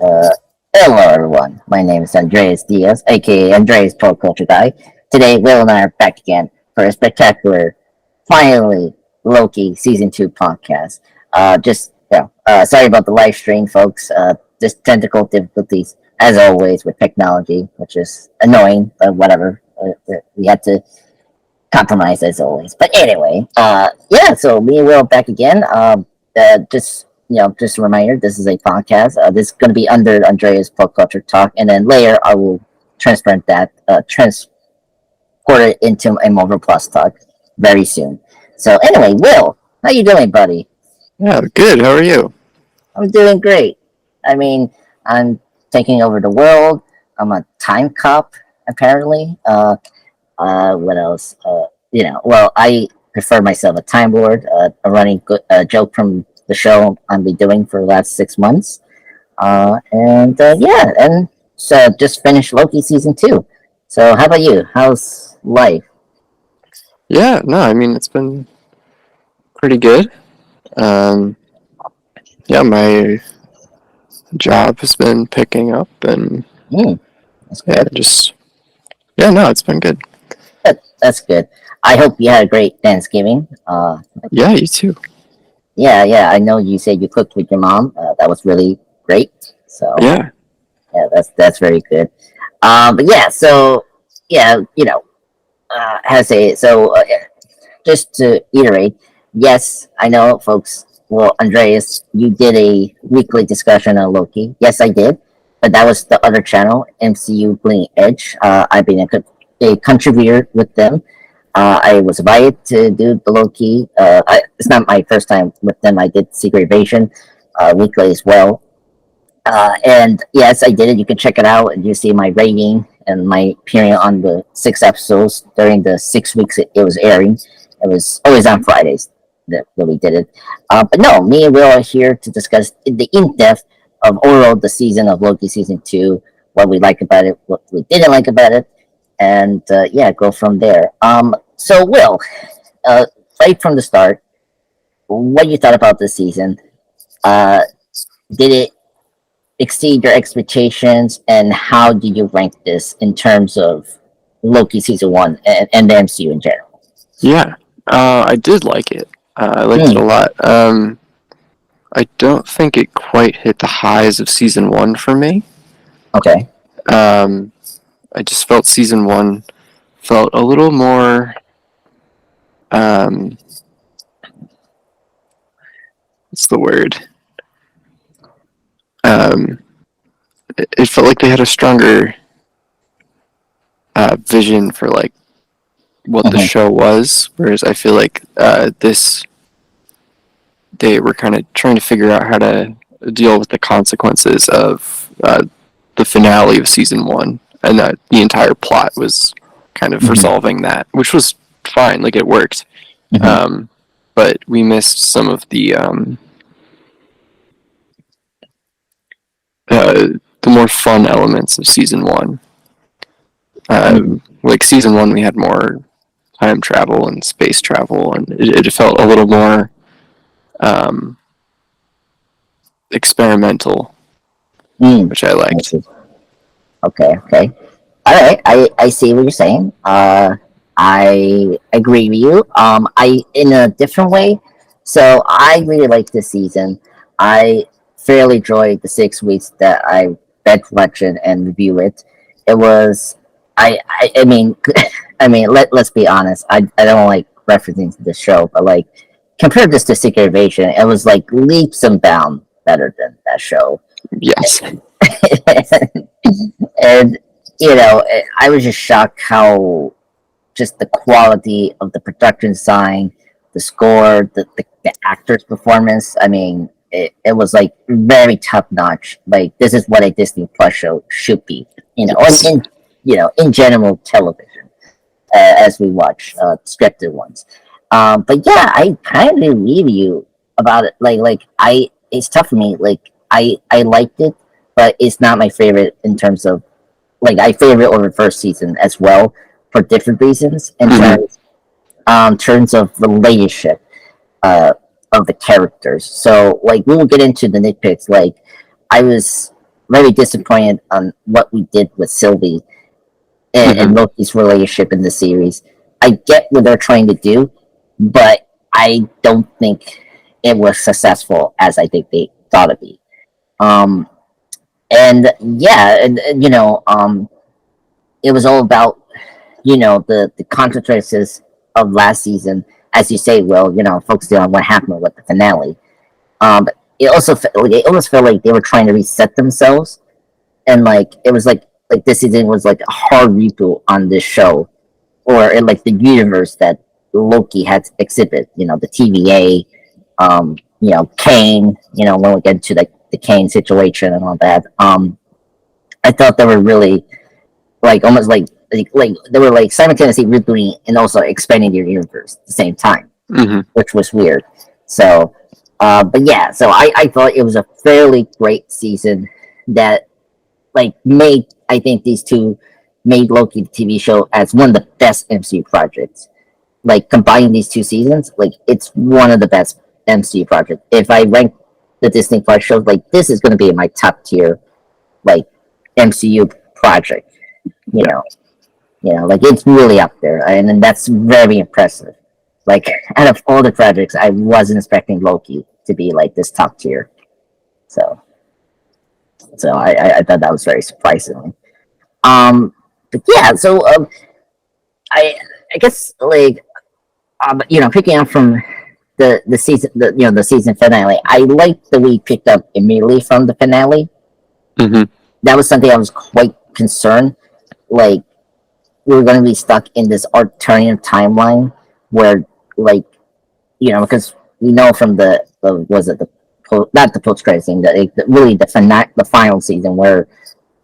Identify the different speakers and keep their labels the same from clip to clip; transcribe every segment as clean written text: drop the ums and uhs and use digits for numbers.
Speaker 1: Uh, Hello, everyone. My name is Andreas Diaz, aka Andreas Pop Culture Guy. Today, Will and I are back again for a spectacular, finally, Loki Season 2 podcast. Sorry about the live stream, folks. Just technical difficulties, as always, with technology, which is annoying, but whatever. We had to compromise as always. But anyway, so me and Will back again. Just a reminder, this is a podcast. This is going to be under Andrea's Pop Culture Talk, and then later I will transport it into a Marvel Plus Talk very soon. So anyway, Will, how you doing, buddy?
Speaker 2: Yeah, good. How are you?
Speaker 1: I'm doing great. I mean, I'm taking over the world. I'm a time cop, apparently. What else? I prefer myself a Time Lord, a running joke from the show I've been doing for the last 6 months. And so just finished Loki season 2. So how about you? How's life?
Speaker 2: Yeah, no, I mean it's been pretty good. Um, yeah, my job has been picking up, and
Speaker 1: Mm, that's
Speaker 2: yeah,
Speaker 1: good.
Speaker 2: no, it's been good.
Speaker 1: That's good. I hope you had a great Thanksgiving.
Speaker 2: Yeah, you too.
Speaker 1: Yeah. I know you said you cooked with your mom. That was really great. So
Speaker 2: Yeah,
Speaker 1: yeah, that's very good. But yeah, so yeah, how to say it. Just to iterate, yes, I know, folks. Well, Andreas, you did a weekly discussion on Loki. Yes, I did, but that was the other channel, MCU Bleeding Edge. I've been a contributor with them. I was invited to do the Loki. It's not my first time with them. I did Secret Invasion weekly as well. And yes, I did it. You can check it out, and you see my rating and my appearing on the 6 episodes during the 6 weeks it was airing. It was always on Fridays that we did it. But no, me and Will are here to discuss the in depth of overall the season of Loki season 2, what we like about it, what we didn't like about it, and go from there. So Will, uh, right from the start, what you thought about this season? Uh, did it exceed your expectations, and how do you rank this in terms of Loki season 1 and the MCU in general?
Speaker 2: yeah. I did like it. I liked it
Speaker 1: Hmm.
Speaker 2: a lot. I don't think it quite hit the highs of season one for me.
Speaker 1: Okay.
Speaker 2: Um, I just felt season one felt a little more. Um, what's the word? Um, it felt like they had a stronger vision for like what the
Speaker 1: Hmm.
Speaker 2: show was, whereas I feel like this they were kind of trying to figure out how to deal with the consequences of the finale of season one, and that the entire plot was kind of
Speaker 1: Hmm.
Speaker 2: resolving that, which was fine, like it worked.
Speaker 1: Hmm.
Speaker 2: Um, but we missed some of the more fun elements of season one.
Speaker 1: Hmm.
Speaker 2: Like season one, we had more time travel and space travel, and it felt a little more um, experimental,
Speaker 1: Mm.
Speaker 2: which I
Speaker 1: I
Speaker 2: liked.
Speaker 1: see. Okay. All right. I see what you're saying. I agree with you. I in a different way. So I really like this season. I fairly enjoyed the 6 weeks that I read collection and review it. It was I mean let's be honest. I don't like referencing the show, but like compare this to Secret Invasion, it was like leaps and bounds better than that show.
Speaker 2: Yes.
Speaker 1: And I was just shocked how just the quality of the production design, the score, the actor's performance. I mean, it was like very top notch. Like this is what a Disney Plus show should be.
Speaker 2: Yes.
Speaker 1: In general television, as we watch scripted ones. But yeah, I kind of agree with you about it. It's tough for me. Like I liked it, but it's not my favorite in terms of like I favorite over first season as well for different reasons in
Speaker 2: Mm-hmm.
Speaker 1: terms of relationship of the characters. So like we will get into the nitpicks. Like I was very disappointed on what we did with Sylvie and Loki's relationship in the series. I get what they're trying to do, but I don't think it was successful as I think they thought it'd be. Um, and yeah, and it was all about the consequences of last season, as you say, Will. Focusing on what happened with the finale. But it almost felt like they were trying to reset themselves, and like it was like this season was like a hard reboot on this show, or in like the universe that Loki had to exhibit. The TVA, Kane. When we get into like the Kane situation and all that. I thought they were really like almost like they were like simultaneously rebooting and also expanding your universe at the same time, which was weird. So, but yeah, so I thought it was a fairly great season that like made I think these two made Loki the TV show as one of the best MCU projects. Like combining these two seasons, like it's one of the best MCU projects. If I rank the Disney Plus shows, like this is going to be in my top tier, like MCU project. Like it's really up there, and that's very impressive. Like out of all the projects, I wasn't expecting Loki to be like this top tier. So, I thought that was very surprising. But yeah, so I guess like picking up from the season, the season finale, I liked that we picked up immediately from the finale. That was something I was quite concerned. Like we were going to be stuck in this alternative timeline where, like, because we know from the was it the not the post credit scene, really the final season where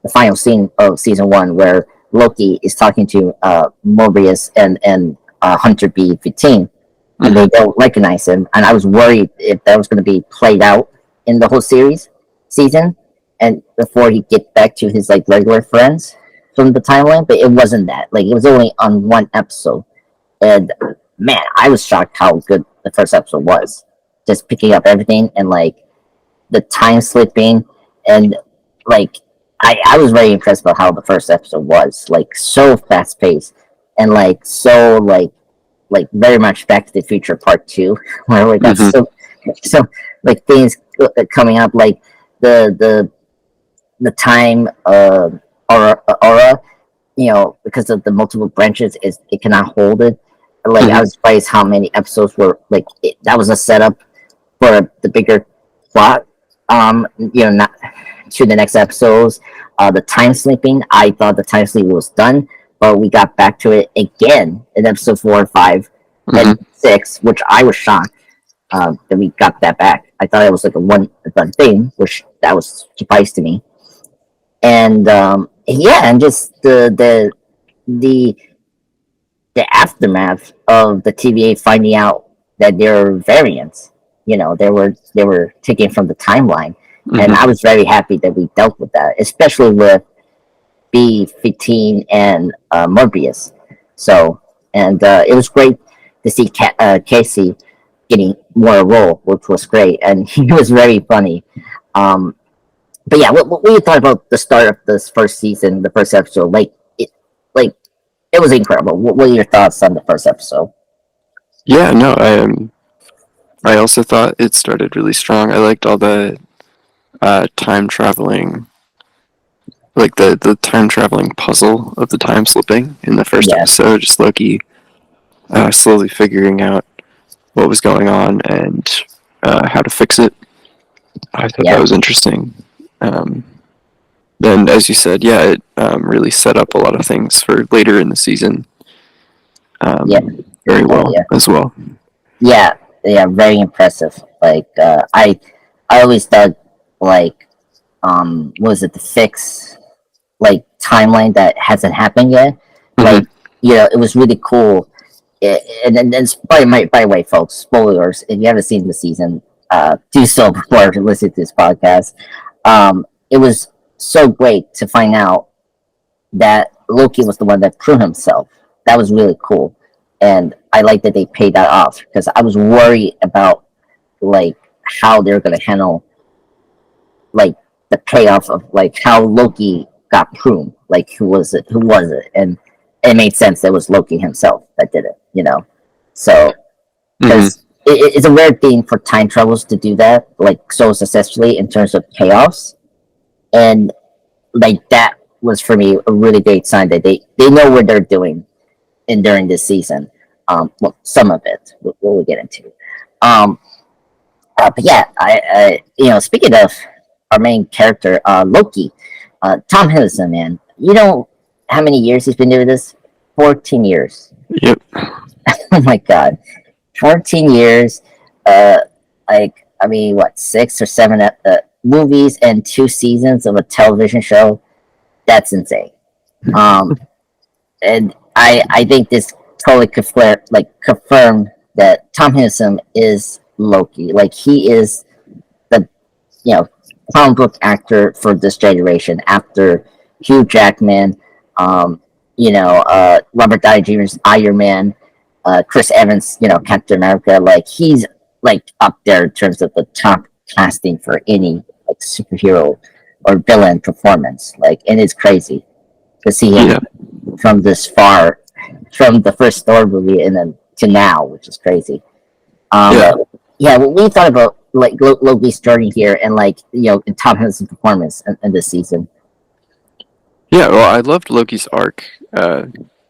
Speaker 1: the final scene of season one where Loki is talking to Mobius and Hunter B-15, and they don't recognize him, and I was worried if that was going to be played out in the whole season, and before he get back to his like regular friends from the timeline, but it wasn't that. Like it was only on one episode, and man, I was shocked how good the first episode was. Just picking up everything and like the time slipping, and like I was very impressed about how the first episode was. Like so fast paced, and like so like very much Back to the Future Part 2, where we got so like things coming up, like the time aura, because of the multiple branches, it cannot hold it. Like I was surprised how many episodes were like that was a setup for the bigger plot. Not to the next episodes. The time sleeping, I thought the time sleep was done, but we got back to it again in episode 4, 5, and 6, which I was shocked that we got that back. I thought it was like a one thing, which that was a surprise to me. And and just the aftermath of the TVA finding out that they're variants. They were taken from the timeline, and I was very happy that we dealt with that, especially with B-15 and Morbius. So, and it was great to see Casey getting more role, which was great, and he was very funny. But yeah, what you thought about the start of this first season, the first episode? It was incredible. What are your thoughts on the first episode?
Speaker 2: Yeah, no, I also thought it started really strong. I liked all the time traveling, like the time traveling puzzle of the time slipping in the first episode. Just Loki slowly figuring out what was going on and how to fix it. I thought that was interesting. Then, as you said, it really set up a lot of things for later in the season. Very well as well.
Speaker 1: Yeah, very impressive. Like I always thought like was it the fix like timeline that hasn't happened yet? Like it was really cool. And by the way, folks, spoilers. If you haven't seen the season, do so before listening to this podcast. It was so great to find out that Loki was the one that threw himself. That was really cool, and I like that they paid that off because I was worried about like how they're gonna handle like the payoff of like how Loki got pruned, like who was it, and it made sense that it was Loki himself that did it, So
Speaker 2: Hmm.
Speaker 1: because it's a rare thing for time travels to do that like so successfully in terms of payoffs, and like that was for me a really great sign that they know what they're doing in during this season. Well, some of it we'll get into. Um, but yeah, speaking of our main character, Loki, Tom Hiddleston, man, you know how many years he's been doing this? 14 years.
Speaker 2: Yep.
Speaker 1: Oh my god, 14 years. Uh, like I mean, what, 6 or 7 movies and 2 seasons of a television show? That's insane. Um, and I think this totally confirmed that Tom Hiddleston is Loki. Like he is the you know comic book actor for this generation after Hugh Jackman, Robert Downey Jr.'s Iron Man, Chris Evans, Captain America. Like he's like up there in terms of the top casting for any like superhero or villain performance. Like, and it's crazy to see him
Speaker 2: Yeah.
Speaker 1: from this far, from the first Thor movie and then to now, which is crazy.
Speaker 2: Yeah.
Speaker 1: Yeah. What we thought about like Loki's journey here, and like Tom Hiddleston's performance in this season.
Speaker 2: Yeah. Well, I loved Loki's arc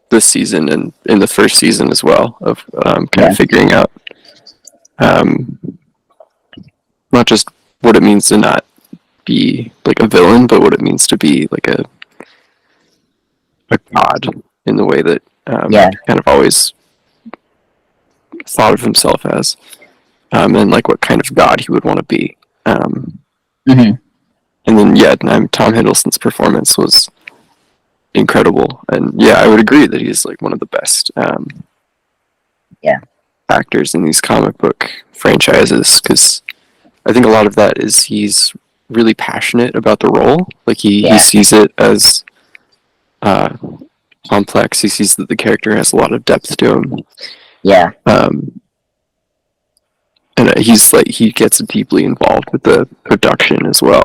Speaker 2: this season and in the first season as well of kind of figuring out um, not just what it means to not be like a villain, but what it means to be like a god in the way that kind of always thought of himself as, and like what kind of god he would want to be.
Speaker 1: Mm-hmm.
Speaker 2: And then Tom Hiddleston's performance was incredible, and yeah, I would agree that he's like one of the best actors in these comic book franchises, because I think a lot of that is he's really passionate about the role. Like he sees it as complex. He sees that the character has a lot of depth to him.
Speaker 1: Yeah.
Speaker 2: And he gets deeply involved with the production as well.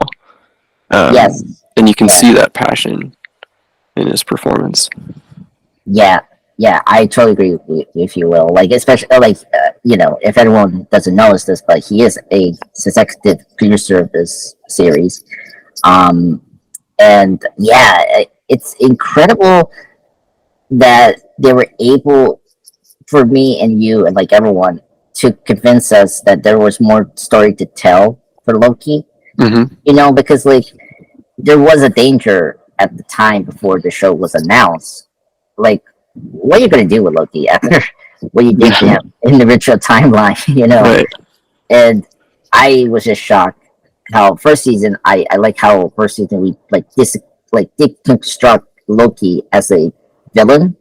Speaker 1: Yes.
Speaker 2: And you can see that passion in his performance.
Speaker 1: Yeah. Yeah, I totally agree with you, if you will. Like, especially if anyone doesn't notice this, but he is a executive producer of this series. And yeah, it's incredible that they were able, for me and you and like everyone, to convince us that there was more story to tell for Loki.
Speaker 2: Mm-hmm.
Speaker 1: Because like there was a danger at the time before the show was announced. Like, what are you going to do with Loki after what you did to him in the original timeline?
Speaker 2: Right.
Speaker 1: And I was just shocked how first season I like how first season we deconstruct Loki as a villain,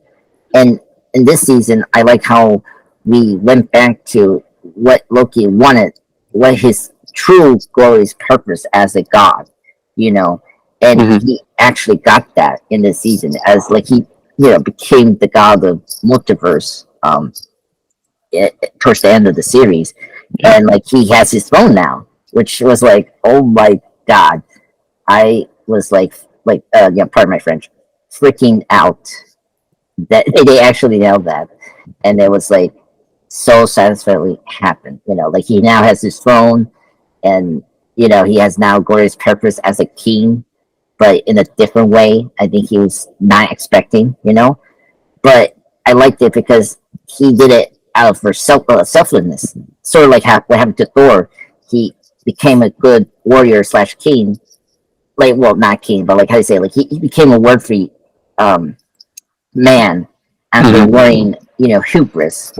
Speaker 1: and in this season I like how we went back to what Loki wanted, what his true glorious purpose as a god, and he actually got that in this season as like he became the god of multiverse towards the end of the series, and like he has his throne now, which was like, oh my god, I was pardon my French, freaking out that they actually nailed that, and it was like so satisfyingly happened. Like he now has his throne, and he has now glorious purpose as a king, but in a different way. I think he was not expecting. But I liked it because he did it out of selflessness, sort of like what happened to Thor. He became a good warrior / king, like, well, not king, but like how do you say, like he became a word-free man after wearing hubris,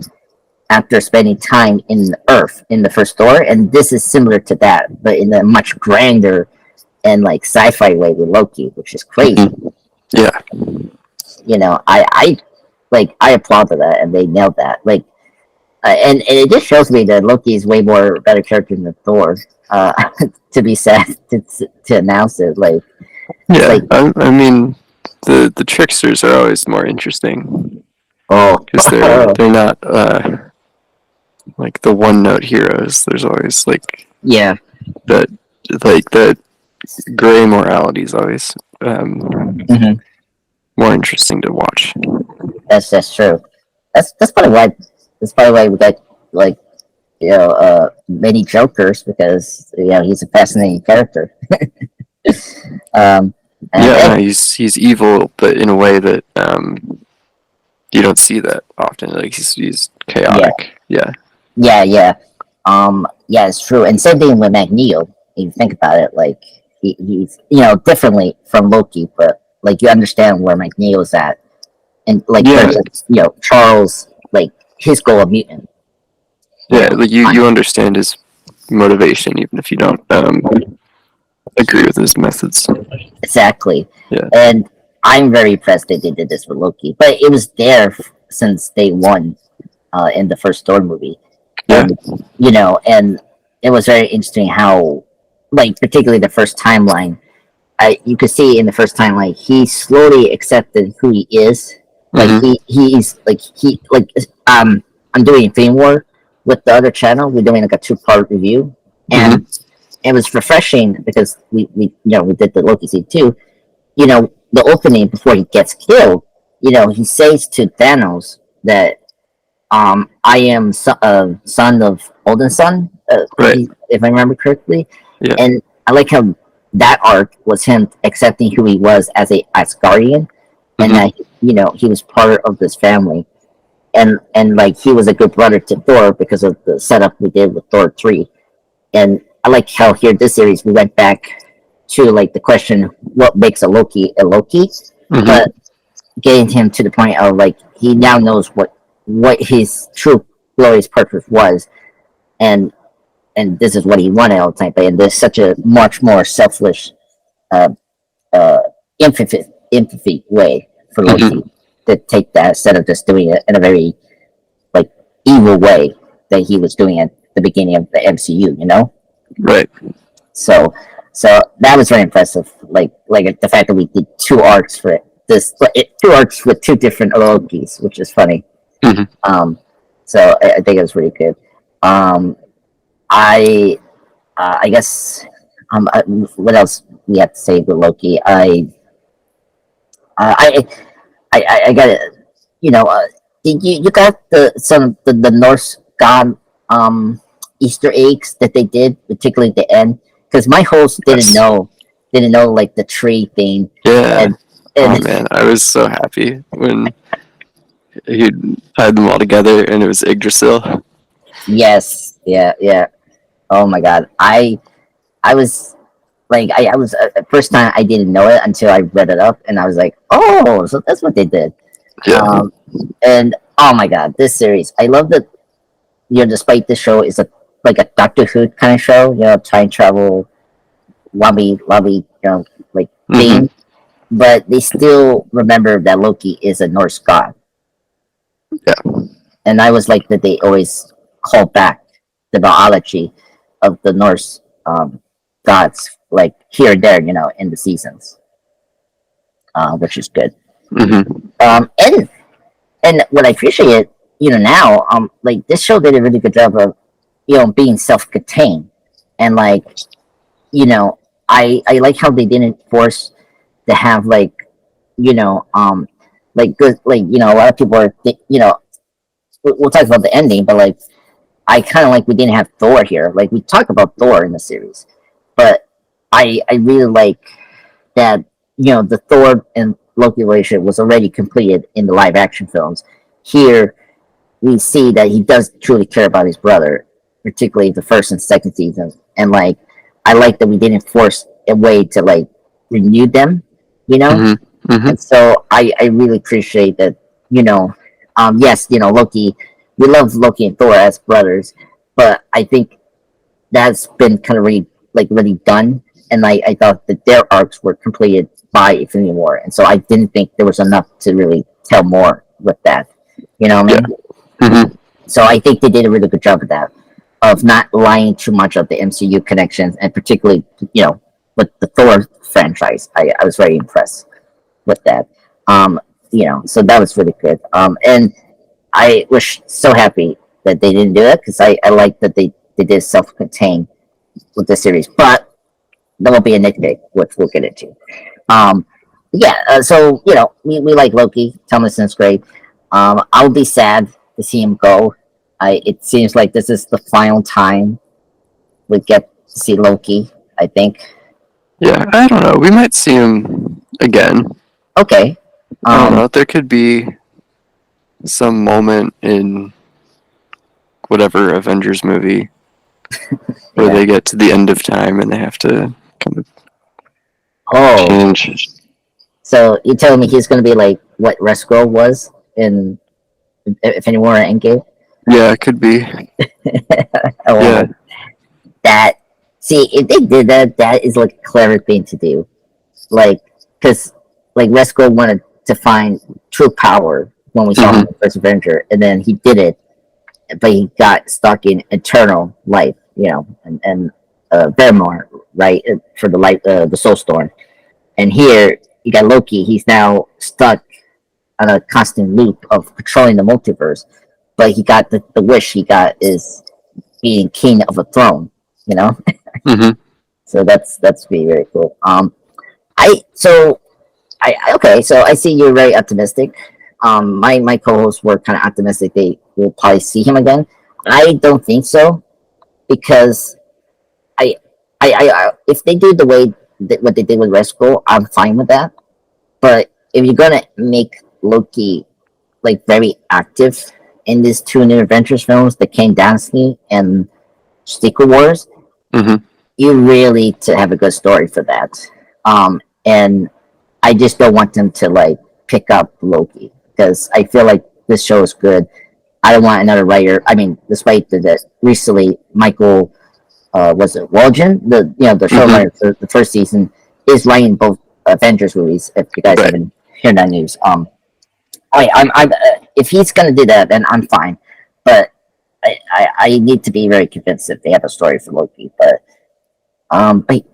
Speaker 1: after spending time in Earth in the first Thor, and this is similar to that, but in a much grander and like sci-fi way with Loki, which is crazy.
Speaker 2: Yeah.
Speaker 1: I applauded that, and they nailed that. Like, and it just shows me that Loki is way more better character than Thor. To be sad to announce it, like,
Speaker 2: yeah.
Speaker 1: Like,
Speaker 2: I mean, the tricksters are always more interesting because they're not like the one note heroes. There's always like
Speaker 1: yeah,
Speaker 2: the gray morality is always
Speaker 1: Mhm.
Speaker 2: more interesting to watch.
Speaker 1: That's true. That's probably why we got like many Jokers, because he's a fascinating character. um, and,
Speaker 2: Yeah, no,
Speaker 1: and
Speaker 2: he's evil, but in a way that you don't see that often. Like he's
Speaker 1: yeah,
Speaker 2: chaotic. Yeah.
Speaker 1: yeah. Yeah, it's true. And same thing with Magneto. If you think about it, like he's differently from Loki, but like you understand where Magneto's at, and like
Speaker 2: Yeah,
Speaker 1: versus Charles, like his goal of mutant. You
Speaker 2: yeah.
Speaker 1: know,
Speaker 2: Like you understand his motivation, even if you don't agree with his methods.
Speaker 1: exactly.
Speaker 2: Yeah.
Speaker 1: And I'm very impressed that they did this with Loki, but it was there since day one in the first Thor movie,
Speaker 2: Yeah.
Speaker 1: and and it was very interesting how, like, particularly the first timeline. You could see in the first timeline he slowly accepted who he is. Like
Speaker 2: Mm-hmm.
Speaker 1: he's like I'm doing Infinity War with the other channel. We're doing like a 2-part review,
Speaker 2: Mm-hmm.
Speaker 1: and it was refreshing because we did the Loki scene too. The opening before he gets killed, he says to Thanos that I am son of Odin's son,
Speaker 2: Right.
Speaker 1: if I remember correctly.
Speaker 2: Yeah.
Speaker 1: And I like how that arc was him accepting who he was as a Asgardian, and
Speaker 2: Mm-hmm.
Speaker 1: that he was part of this family, and like he was a good brother to Thor because of the setup we did with Thor 3. And I like how here this series we went back to like the question, what makes a Loki,
Speaker 2: Mm-hmm.
Speaker 1: but getting him to the point of like he now knows what his true glorious purpose was, and this is what he wanted all the time. But there's such a much more selfish, uh, uh, empathy way for
Speaker 2: Mm-hmm.
Speaker 1: Loki to take that instead of just doing it in a very like evil way that he was doing at the beginning of the MCU.
Speaker 2: Right.
Speaker 1: So that was very impressive. Like the fact that we did 2 arcs for it. 2 arcs with 2 different Lokis, which is funny.
Speaker 2: Mm-hmm.
Speaker 1: So I think it was really good. Um, I guess what else we have to say with Loki? Uh, I I got it. You got the Norse god Easter eggs that they did, particularly at the end, because my host
Speaker 2: Yes.
Speaker 1: didn't know like the tree thing,
Speaker 2: Yeah.
Speaker 1: and
Speaker 2: Oh
Speaker 1: and
Speaker 2: man, I was so happy when he tied them all together and it was Yggdrasil.
Speaker 1: yes, yeah. Oh my god, I was like I was first time I didn't know it until I read it up, and I was like, oh, so that's what they did.
Speaker 2: Yeah.
Speaker 1: And oh my god, this series, I love that. Despite this show is like a Doctor Who kind of show, time travel, lobby, like
Speaker 2: Mm-hmm.
Speaker 1: theme, but they still remember that Loki is a Norse god,
Speaker 2: Yeah.
Speaker 1: and I was like that they always call back the mythology of the Norse gods, like here and there, in the seasons, which is good.
Speaker 2: Mm-hmm.
Speaker 1: And what I appreciate, now, like this show did a really good job of, being self-contained, and like, I like how they didn't force to have like good, like a lot of people are, we'll talk about the ending, but like I kind of like we didn't have Thor here. Like we talk about Thor in the series, but I really like that the Thor and Loki relationship was already completed in the live action films. Here we see that he does truly care about his brother, particularly the first and second seasons. And like I like that we didn't force a way to like renew them, you know.
Speaker 2: Mm-hmm. Mm-hmm.
Speaker 1: And so I really appreciate that. Yes, Loki. We love Loki and Thor as brothers, but I think that's been kind of really done. And I thought that their arcs were completed by Infinity War, and so I didn't think there was enough to really tell more with that. You know what I
Speaker 2: Yeah.
Speaker 1: mean?
Speaker 2: Mm-hmm.
Speaker 1: So I think they did a really good job of that, of not lying too much of the MCU connections, and particularly with the Thor franchise. I was very impressed with that. Um, so that was really good. And I was so happy that they didn't do it, because I like that they did self-contained with the series. But that will be a nitpick, which we'll get into. Um, yeah, so we like Loki. Tomlinson's great. I'll be sad to see him go. It seems like this is the final time we get to see Loki. I think.
Speaker 2: Yeah, I don't know. We might see him again.
Speaker 1: Okay.
Speaker 2: I don't know. There could be some moment in whatever Avengers movie where
Speaker 1: Yeah.
Speaker 2: they get to the end of time and they have to kind of
Speaker 1: Oh,
Speaker 2: change.
Speaker 1: so you telling me he's going to be like what Resco was in Infinity War and Endgame?
Speaker 2: Yeah, it could be.
Speaker 1: Oh
Speaker 2: Yeah.
Speaker 1: my, that. See, if they did that, that is like a clever thing to do. Like, because like Resco wanted to find true power when we saw him in the first Avenger, and then he did it, but he got stuck in eternal life, and Vermore, right, for the light, the Soul Storm. And here you got Loki. He's now stuck on a constant loop of controlling the multiverse, but he got the wish he got is being king of a throne.
Speaker 2: Mm-hmm.
Speaker 1: So that's be very cool. I so okay. So I see you're very optimistic. My co-hosts were kind of optimistic they will probably see him again. I don't think so because I if they do the way that what they did with Resco, I'm fine with that. But if you're gonna make Loki like very active in these two new Adventures films, the Kane Dynasty and Secret Wars,
Speaker 2: Mm-hmm.
Speaker 1: you really to have a good story for that. And I just don't want them to like pick up Loki because I feel like this show is good. I don't want another writer. I mean, despite that recently Michael was it Waldron, the showrunner for the first season, is writing both Avengers movies. If you guys
Speaker 2: Right.
Speaker 1: haven't heard that news, I'm if he's gonna do that, then I'm fine. But I need to be very convinced if they have a story for Loki. But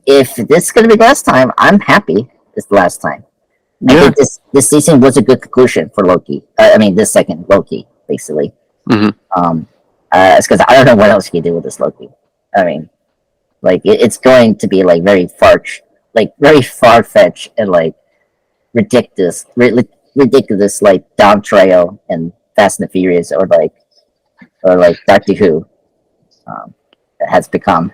Speaker 1: if this is gonna be the last time, I'm happy. It's the last time. I
Speaker 2: Yeah.
Speaker 1: think this season was a good conclusion for Loki. I mean, this second Loki, basically.
Speaker 2: Mm-hmm.
Speaker 1: It's because I don't know what else he can do with this Loki. I mean, like it's going to be like very far fetched and like ridiculous like Dom Trail and Fast and the Furious or like Doctor Who has become.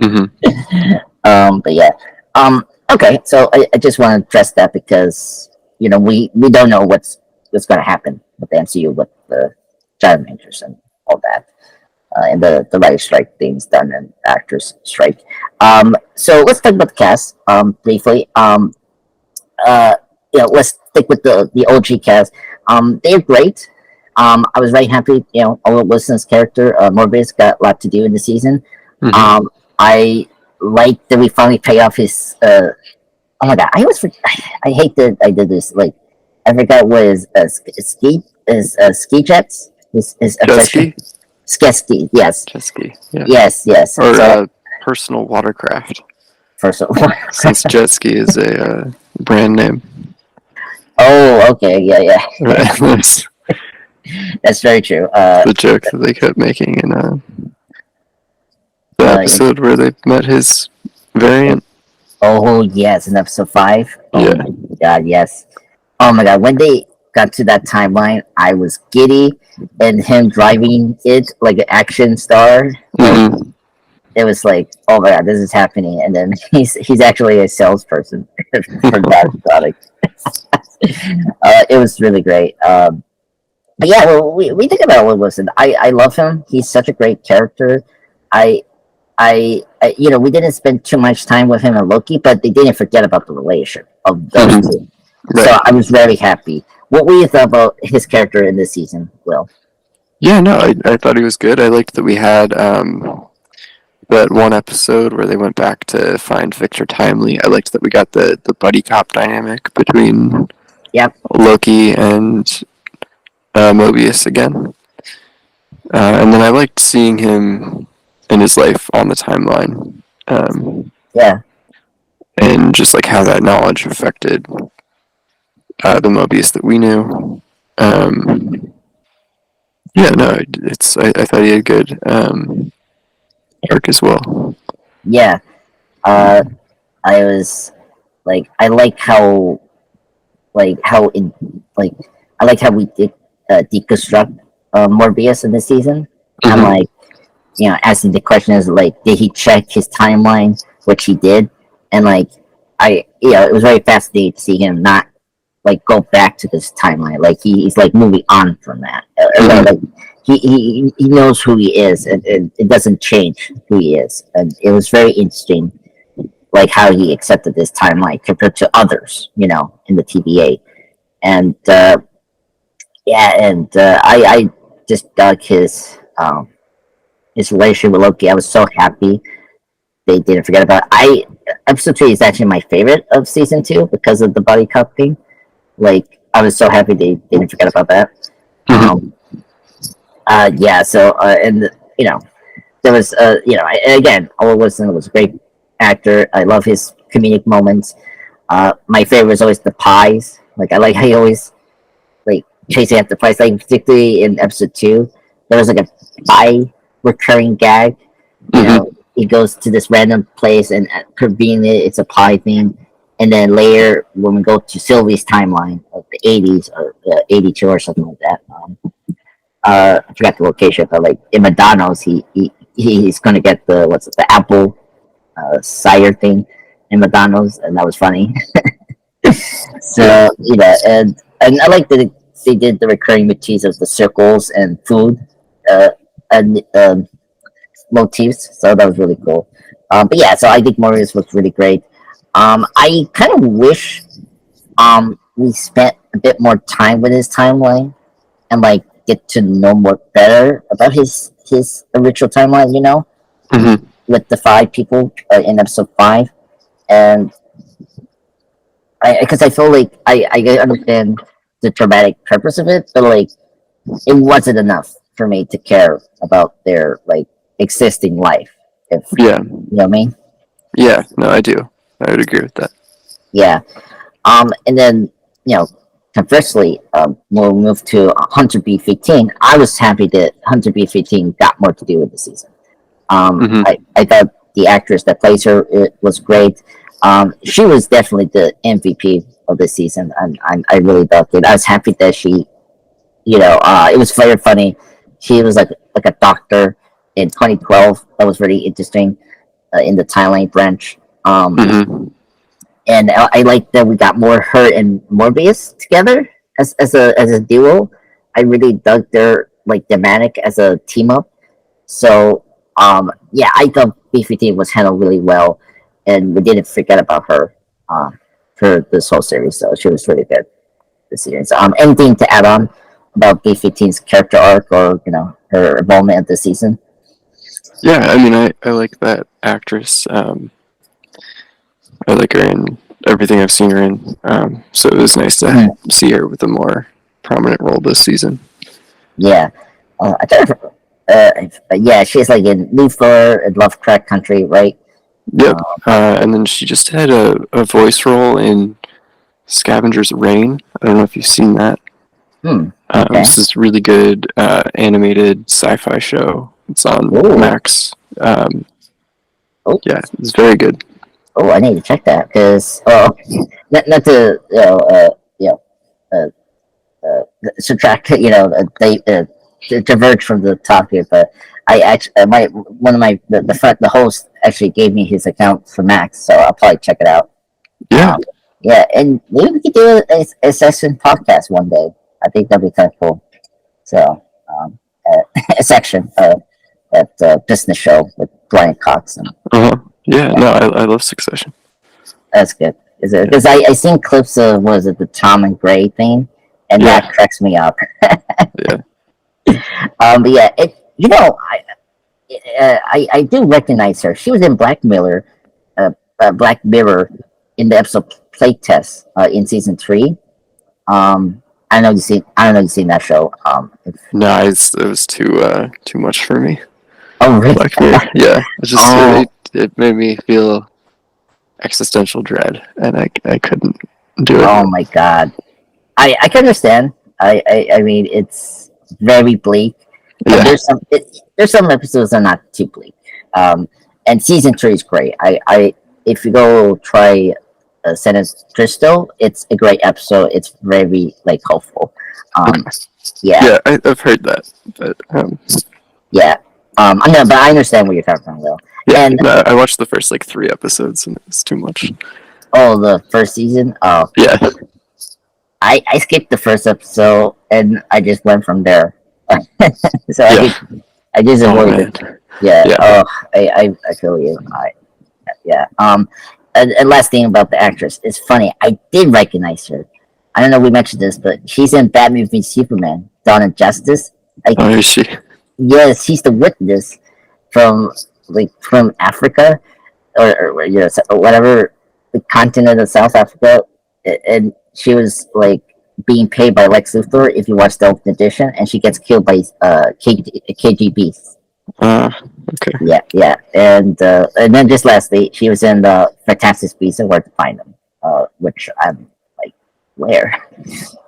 Speaker 2: Mm-hmm.
Speaker 1: But yeah. Okay, so I just want to address that because we don't know what's going to happen with the MCU with the giant Avengers and all that. And the writer strike things done and actors strike. So let's talk about the cast briefly. Let's stick with the OG cast. They're great. I was very happy. Owen Wilson's character Morbius got a lot to do in the season.
Speaker 2: Mm-hmm.
Speaker 1: I like that we finally pay off his. Oh my god! I hate that I did this. Like I forgot what his ski jets. His obsession.
Speaker 2: Jet
Speaker 1: Ski. Yes.
Speaker 2: ski. Yeah.
Speaker 1: Yes.
Speaker 2: Or
Speaker 1: So
Speaker 2: personal watercraft,
Speaker 1: first of
Speaker 2: since jet ski is a brand name.
Speaker 1: Oh, okay. Yeah.
Speaker 2: Right. That's
Speaker 1: That's very true.
Speaker 2: the joke that they kept making in the episode where they met his variant.
Speaker 1: Oh yes, in episode 5. Oh
Speaker 2: Yeah.
Speaker 1: my god, yes. Oh my god, when they got to that timeline, I was giddy, and him driving it like an action star.
Speaker 2: Mm-hmm.
Speaker 1: It was like, oh my god, this is happening, and then he's actually a salesperson for that product. It was really great. But yeah, well, we think about Owen Wilson. I love him. He's such a great character. I we didn't spend too much time with him and Loki, but they didn't forget about the relation of those
Speaker 2: Mm-hmm.
Speaker 1: two.
Speaker 2: Right.
Speaker 1: So I was very happy. What were you thought about his character in this season, Will?
Speaker 2: Yeah, no, I thought he was good. I liked that we had that one episode where they went back to find Victor Timely. I liked that we got the buddy cop dynamic between
Speaker 1: Yep.
Speaker 2: Loki and Mobius again. And then I liked seeing him in his life on the timeline.
Speaker 1: Yeah.
Speaker 2: And just like how that knowledge affected the Mobius that we knew. Yeah, no, I thought he had good arc as well.
Speaker 1: Yeah. Uh, I was like, I like how like I like how we did deconstruct Morbius in this season. I'm
Speaker 2: Hmm.
Speaker 1: like, asking the question is like, did he check his timeline, which he did, and like, it was very fascinating to see him not like go back to this timeline. Like he's like moving on from that.
Speaker 2: Hmm.
Speaker 1: Like he knows who he is, and it doesn't change who he is. And it was very interesting, like how he accepted this timeline compared to others, in the TVA. And yeah, and I just dug his relationship with Loki. I was so happy they didn't forget about it. Episode 3 is actually my favorite of season 2 because of the buddy cop thing. Like I was so happy they didn't forget about that.
Speaker 2: Hmm.
Speaker 1: Um, yeah. So and there was again, Owen Wilson was a great actor. I love his comedic moments. My favorite was always the pies. Like I like how he always like chasing after pies. Like particularly in episode 2, there was like a pie recurring gag.
Speaker 2: Hmm.
Speaker 1: He goes to this random place and conveniently it's a pie thing. And then later, when we go to Sylvie's timeline of the 80s or 82 or something like that, I forgot the location, but like in McDonald's, he's gonna get the apple cider thing in McDonald's, and that was funny.
Speaker 2: Yeah.
Speaker 1: So and I like that they did the recurring motifs of the circles and food, uh, and motifs. So that was really cool. But yeah, so I think Morbius was really great. I kind of wish we spent a bit more time with his timeline and like get to know more better about his original timeline.
Speaker 2: Hmm.
Speaker 1: With the 5 people in episode 5, and because I feel like I understand the dramatic purpose of it, but like it wasn't enough for me to care about their like existing life. If
Speaker 2: Yeah.
Speaker 1: you know what I mean?
Speaker 2: Yeah. No, I do. I would agree with that.
Speaker 1: Yeah. And then conversely, we'll move to Hunter B-15. I was happy that Hunter B-15 got more to do with the season.
Speaker 2: Hmm.
Speaker 1: I thought the actress that plays her it was great. She was definitely the MVP of this season, and I really loved it. I was happy that she, it was very funny. She was like a doctor in 2012. That was really interesting in the Thailand branch.
Speaker 2: Hmm.
Speaker 1: And I like that we got more her and Morbius together as a duo. I really dug their like thematic as a team up. So yeah, I thought B-15 was handled really well, and we didn't forget about her for this whole series. So she was really good this series. Anything to add on about B-15's character arc or her involvement in the season?
Speaker 2: Yeah. I mean, I like that actress. I like her in everything I've seen her in. So it was nice to
Speaker 1: Mm,
Speaker 2: see her with a more prominent role this season.
Speaker 1: yeah, I don't know. Yeah, she's like in Luthor and Lovecraft Country, right?
Speaker 2: Yep.
Speaker 1: Uh,
Speaker 2: And then she just had a voice role in Scavenger's Reign. I don't know if you've seen that.
Speaker 1: okay.
Speaker 2: This is a really good animated sci-fi show. It's on
Speaker 1: Ooh,
Speaker 2: Max.
Speaker 1: oh,
Speaker 2: Yeah, it's very good.
Speaker 1: oh, I need to check that because not to subtract they diverge from the topic, but I actually my one of my the host actually gave me his account for Max, so I'll probably check it out.
Speaker 2: Yeah,
Speaker 1: Um, yeah, and maybe we could do a session podcast one day. I think that'd be kind of cool. So a section at business show with Brian Cox, and
Speaker 2: uh-huh. Yeah.
Speaker 1: yeah,
Speaker 2: No, I love Succession.
Speaker 1: that's good. Is it
Speaker 2: Yeah,
Speaker 1: because I seen clips of was it the Tom and Gray thing, and that
Speaker 2: yeah,
Speaker 1: cracks me up.
Speaker 2: yeah.
Speaker 1: But yeah, I do recognize her. She was in Black Mirror in the episode Playtest in season 3. I don't know you've seen that show.
Speaker 2: No, it was too much for me.
Speaker 1: Oh really?
Speaker 2: Black Mirror. Yeah,
Speaker 1: Oh,
Speaker 2: it made me feel existential dread, and I couldn't do it.
Speaker 1: oh my God. I can understand. I mean it's very bleak, but
Speaker 2: Yeah.
Speaker 1: there's some episodes that are not too bleak. Um, and season 3 is great. if you go try San Cristo, it's a great episode. It's very like hopeful.
Speaker 2: Okay.
Speaker 1: Yeah,
Speaker 2: Yeah, I've heard that, but
Speaker 1: yeah. I know, but I understand where you're coming from, though.
Speaker 2: yeah,
Speaker 1: And
Speaker 2: no, I watched the first like 3 episodes and it's too much.
Speaker 1: oh, the first season. Oh,
Speaker 2: Yeah.
Speaker 1: I skipped the first episode and I just went from there. So
Speaker 2: Yeah.
Speaker 1: I just
Speaker 2: Oh
Speaker 1: avoided
Speaker 2: man.
Speaker 1: it. Yeah.
Speaker 2: Yeah.
Speaker 1: Oh, I feel you. Yeah. And last thing about the actress, it's funny. I did recognize her. I don't know if we mentioned this, but she's in Batman v Superman: Dawn of Justice. Like,
Speaker 2: Oh, is she?
Speaker 1: yes, she's the witness from from Africa or you know whatever the continent of South Africa, and she was like being paid by Lex Luthor if you watch the Ultimate Edition, and she gets killed by KGB.
Speaker 2: Uh, okay.
Speaker 1: Yeah, and then just lastly, she was in the Fantastic Beasts and Where to Find Them, which I'm like, where?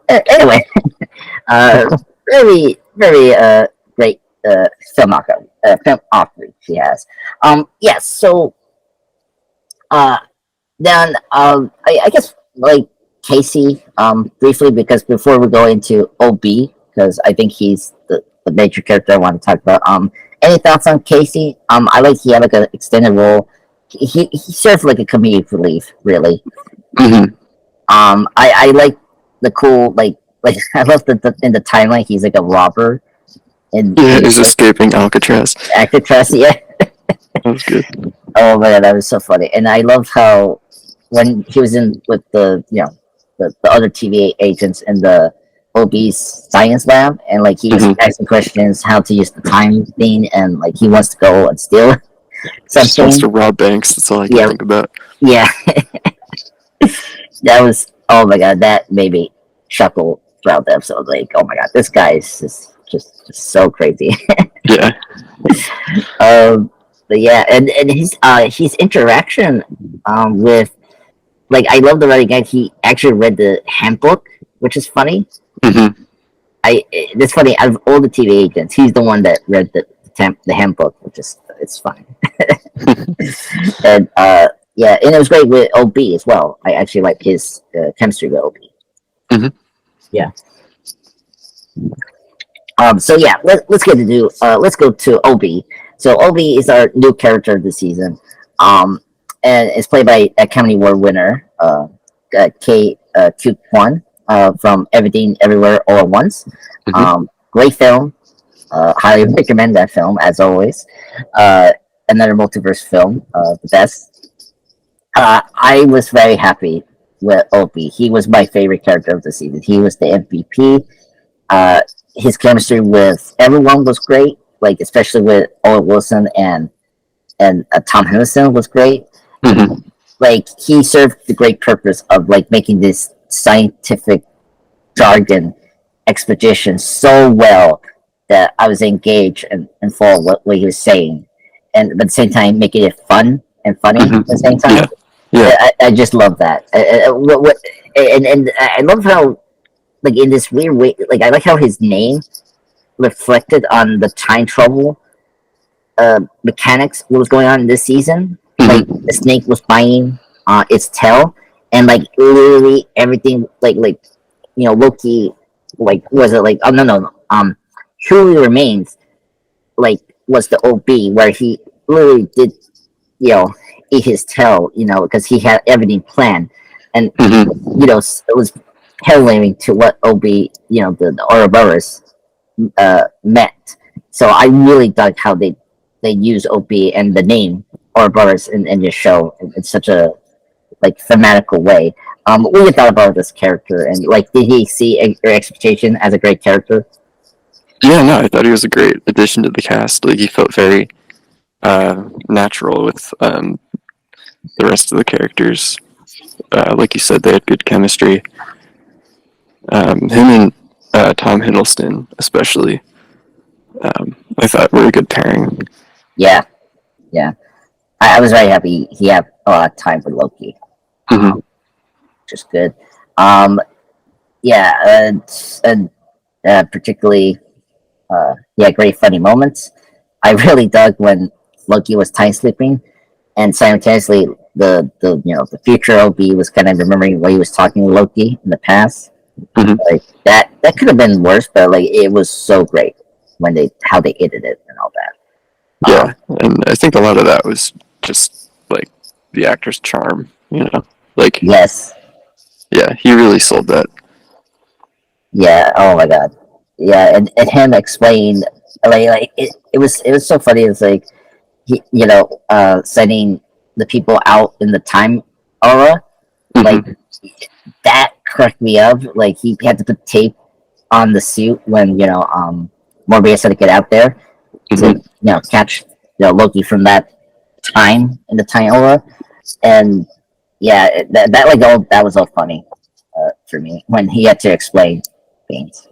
Speaker 1: Anyway, very great film offering she has. Yes, so then I guess like Casey briefly because before we go into OB because I think he's the major character I want to talk about. Any thoughts on Casey? I like he had like an extended role. He served like a comedic relief, really.
Speaker 2: Mm-hmm.
Speaker 1: I like the cool like I love the in the timeline he's like a robber and
Speaker 2: Yeah, he's escaping Alcatraz.
Speaker 1: Alcatraz, yeah.
Speaker 2: That was good.
Speaker 1: Oh my god, that was so funny. And I love how when he was in with the the other TVA agents in the OB's science lab and like he was asking questions how to use the time thing and like he wants to go and steal
Speaker 2: Just wants to
Speaker 1: something.
Speaker 2: rob banks. That's all I can think about.
Speaker 1: Yeah. That was oh my god, that made me chuckle throughout the episode. Like, oh my god, this guy is just so crazy.
Speaker 2: Yeah.
Speaker 1: But yeah, and his interaction with like I love the writing guy. He actually read the handbook, which is funny.
Speaker 2: Mm-hmm.
Speaker 1: It's funny. Out of all the TV agents, he's the one that read the handbook, which is it's funny. And yeah, and it was great with OB as well. I actually like his chemistry with OB.
Speaker 2: Mm-hmm.
Speaker 1: Yeah. So yeah, let's get to let's go to OB. So OB is our new character of the season. And it's played by Academy Award winner K Q Kwan from Everything Everywhere All at Once.
Speaker 2: Mm-hmm.
Speaker 1: Great film. Highly recommend that film as always. Another multiverse film, the best. I was very happy with Opie. He was my favorite character of the season. He was the MVP. His chemistry with everyone was great, like especially with Owen Wilson and Tom Hiddleston was great.
Speaker 2: Mm-hmm.
Speaker 1: Like he served the great purpose of like making this scientific jargon expedition so well that I was engaged and follow what he was saying, and but at the same time making it fun and funny at the same time.
Speaker 2: Yeah.
Speaker 1: I just love that. And I love how like in this weird way, like I like how his name reflected on the time travel mechanics what was going on in this season. Like the snake was biting its tail, and like literally everything, like you know Loki, like was it like oh no truly remains like was the OB where he literally did you know eat his tail because he had everything planned and it was paralleling to what OB the Ouroboros meant. So I really dug how they use OB and the name Ouroboros in this show in such a like thematical way. What do you thought about this character and like did he see your expectation as a great character?
Speaker 2: Yeah, no, I thought he was a great addition to the cast. Like he felt very natural with the rest of the characters. Like you said, they had good chemistry. Him and Tom Hiddleston, especially, I thought were a good pairing.
Speaker 1: Yeah. I was very happy he had a lot of time with Loki. Which is good. Yeah, and particularly, yeah, great funny moments. I really dug when Loki was time sleeping, and simultaneously the future OB was kind of remembering what he was talking to Loki in the past.
Speaker 2: Mhm.
Speaker 1: Like that could have been worse, but like it was so great when they how they edited it and all that.
Speaker 2: Yeah, and I think a lot of that was just like the actor's charm, you know. Like,
Speaker 1: Yes,
Speaker 2: yeah, he really sold that.
Speaker 1: yeah. Oh my god, yeah. And him explain like it was so funny. It's like he sending the people out in the time aura like
Speaker 2: Hmm.
Speaker 1: that cracked me up. Like he had to put tape on the suit when Morbius had to get out there to
Speaker 2: Hmm.
Speaker 1: catch Loki from that time in the time aura, and yeah, that was all funny for me when he had to explain things.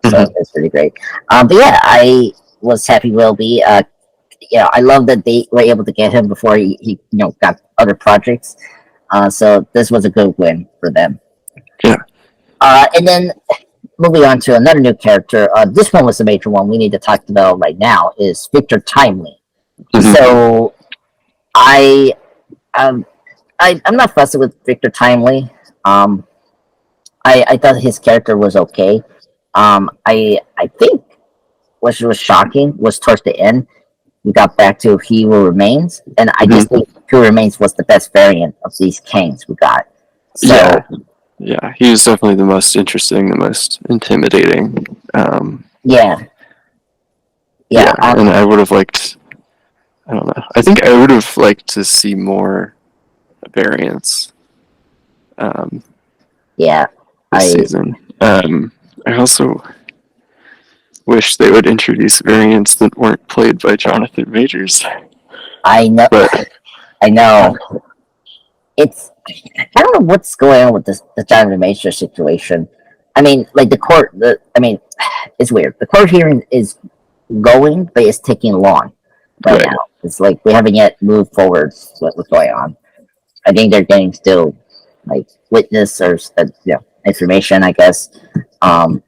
Speaker 1: So
Speaker 2: Hmm.
Speaker 1: it was pretty great. But yeah, I was happy Will be. I love that they were able to get him before he got other projects. So this was a good win for them.
Speaker 2: Yeah.
Speaker 1: And then moving on to another new character. This one was the major one we need to talk about right now is Victor Timely.
Speaker 2: Hmm.
Speaker 1: So I um I'm not fussing with Victor Timely. Um, I thought his character was okay. I think what was shocking was towards the end we got back to He Who Remains, and I just
Speaker 2: Hmm.
Speaker 1: think He Who Remains was the best variant of these Kangs we got. So
Speaker 2: Yeah, yeah, he was definitely the most interesting, the most intimidating.
Speaker 1: yeah, yeah,
Speaker 2: Yeah, and I would have liked. I don't know. I think I would have liked to see more variants um,
Speaker 1: yeah.
Speaker 2: this
Speaker 1: I
Speaker 2: season. I also wish they would introduce variants that weren't played by Jonathan Majors.
Speaker 1: I know,
Speaker 2: But
Speaker 1: I know. It's I don't know what's going on with this the Jonathan Major situation. I mean, like it's weird. The court hearing is going, but it's taking long right
Speaker 2: right,
Speaker 1: now. It's like we haven't yet moved forward with what's going on. I think they're getting still like witness or information. I guess. Um,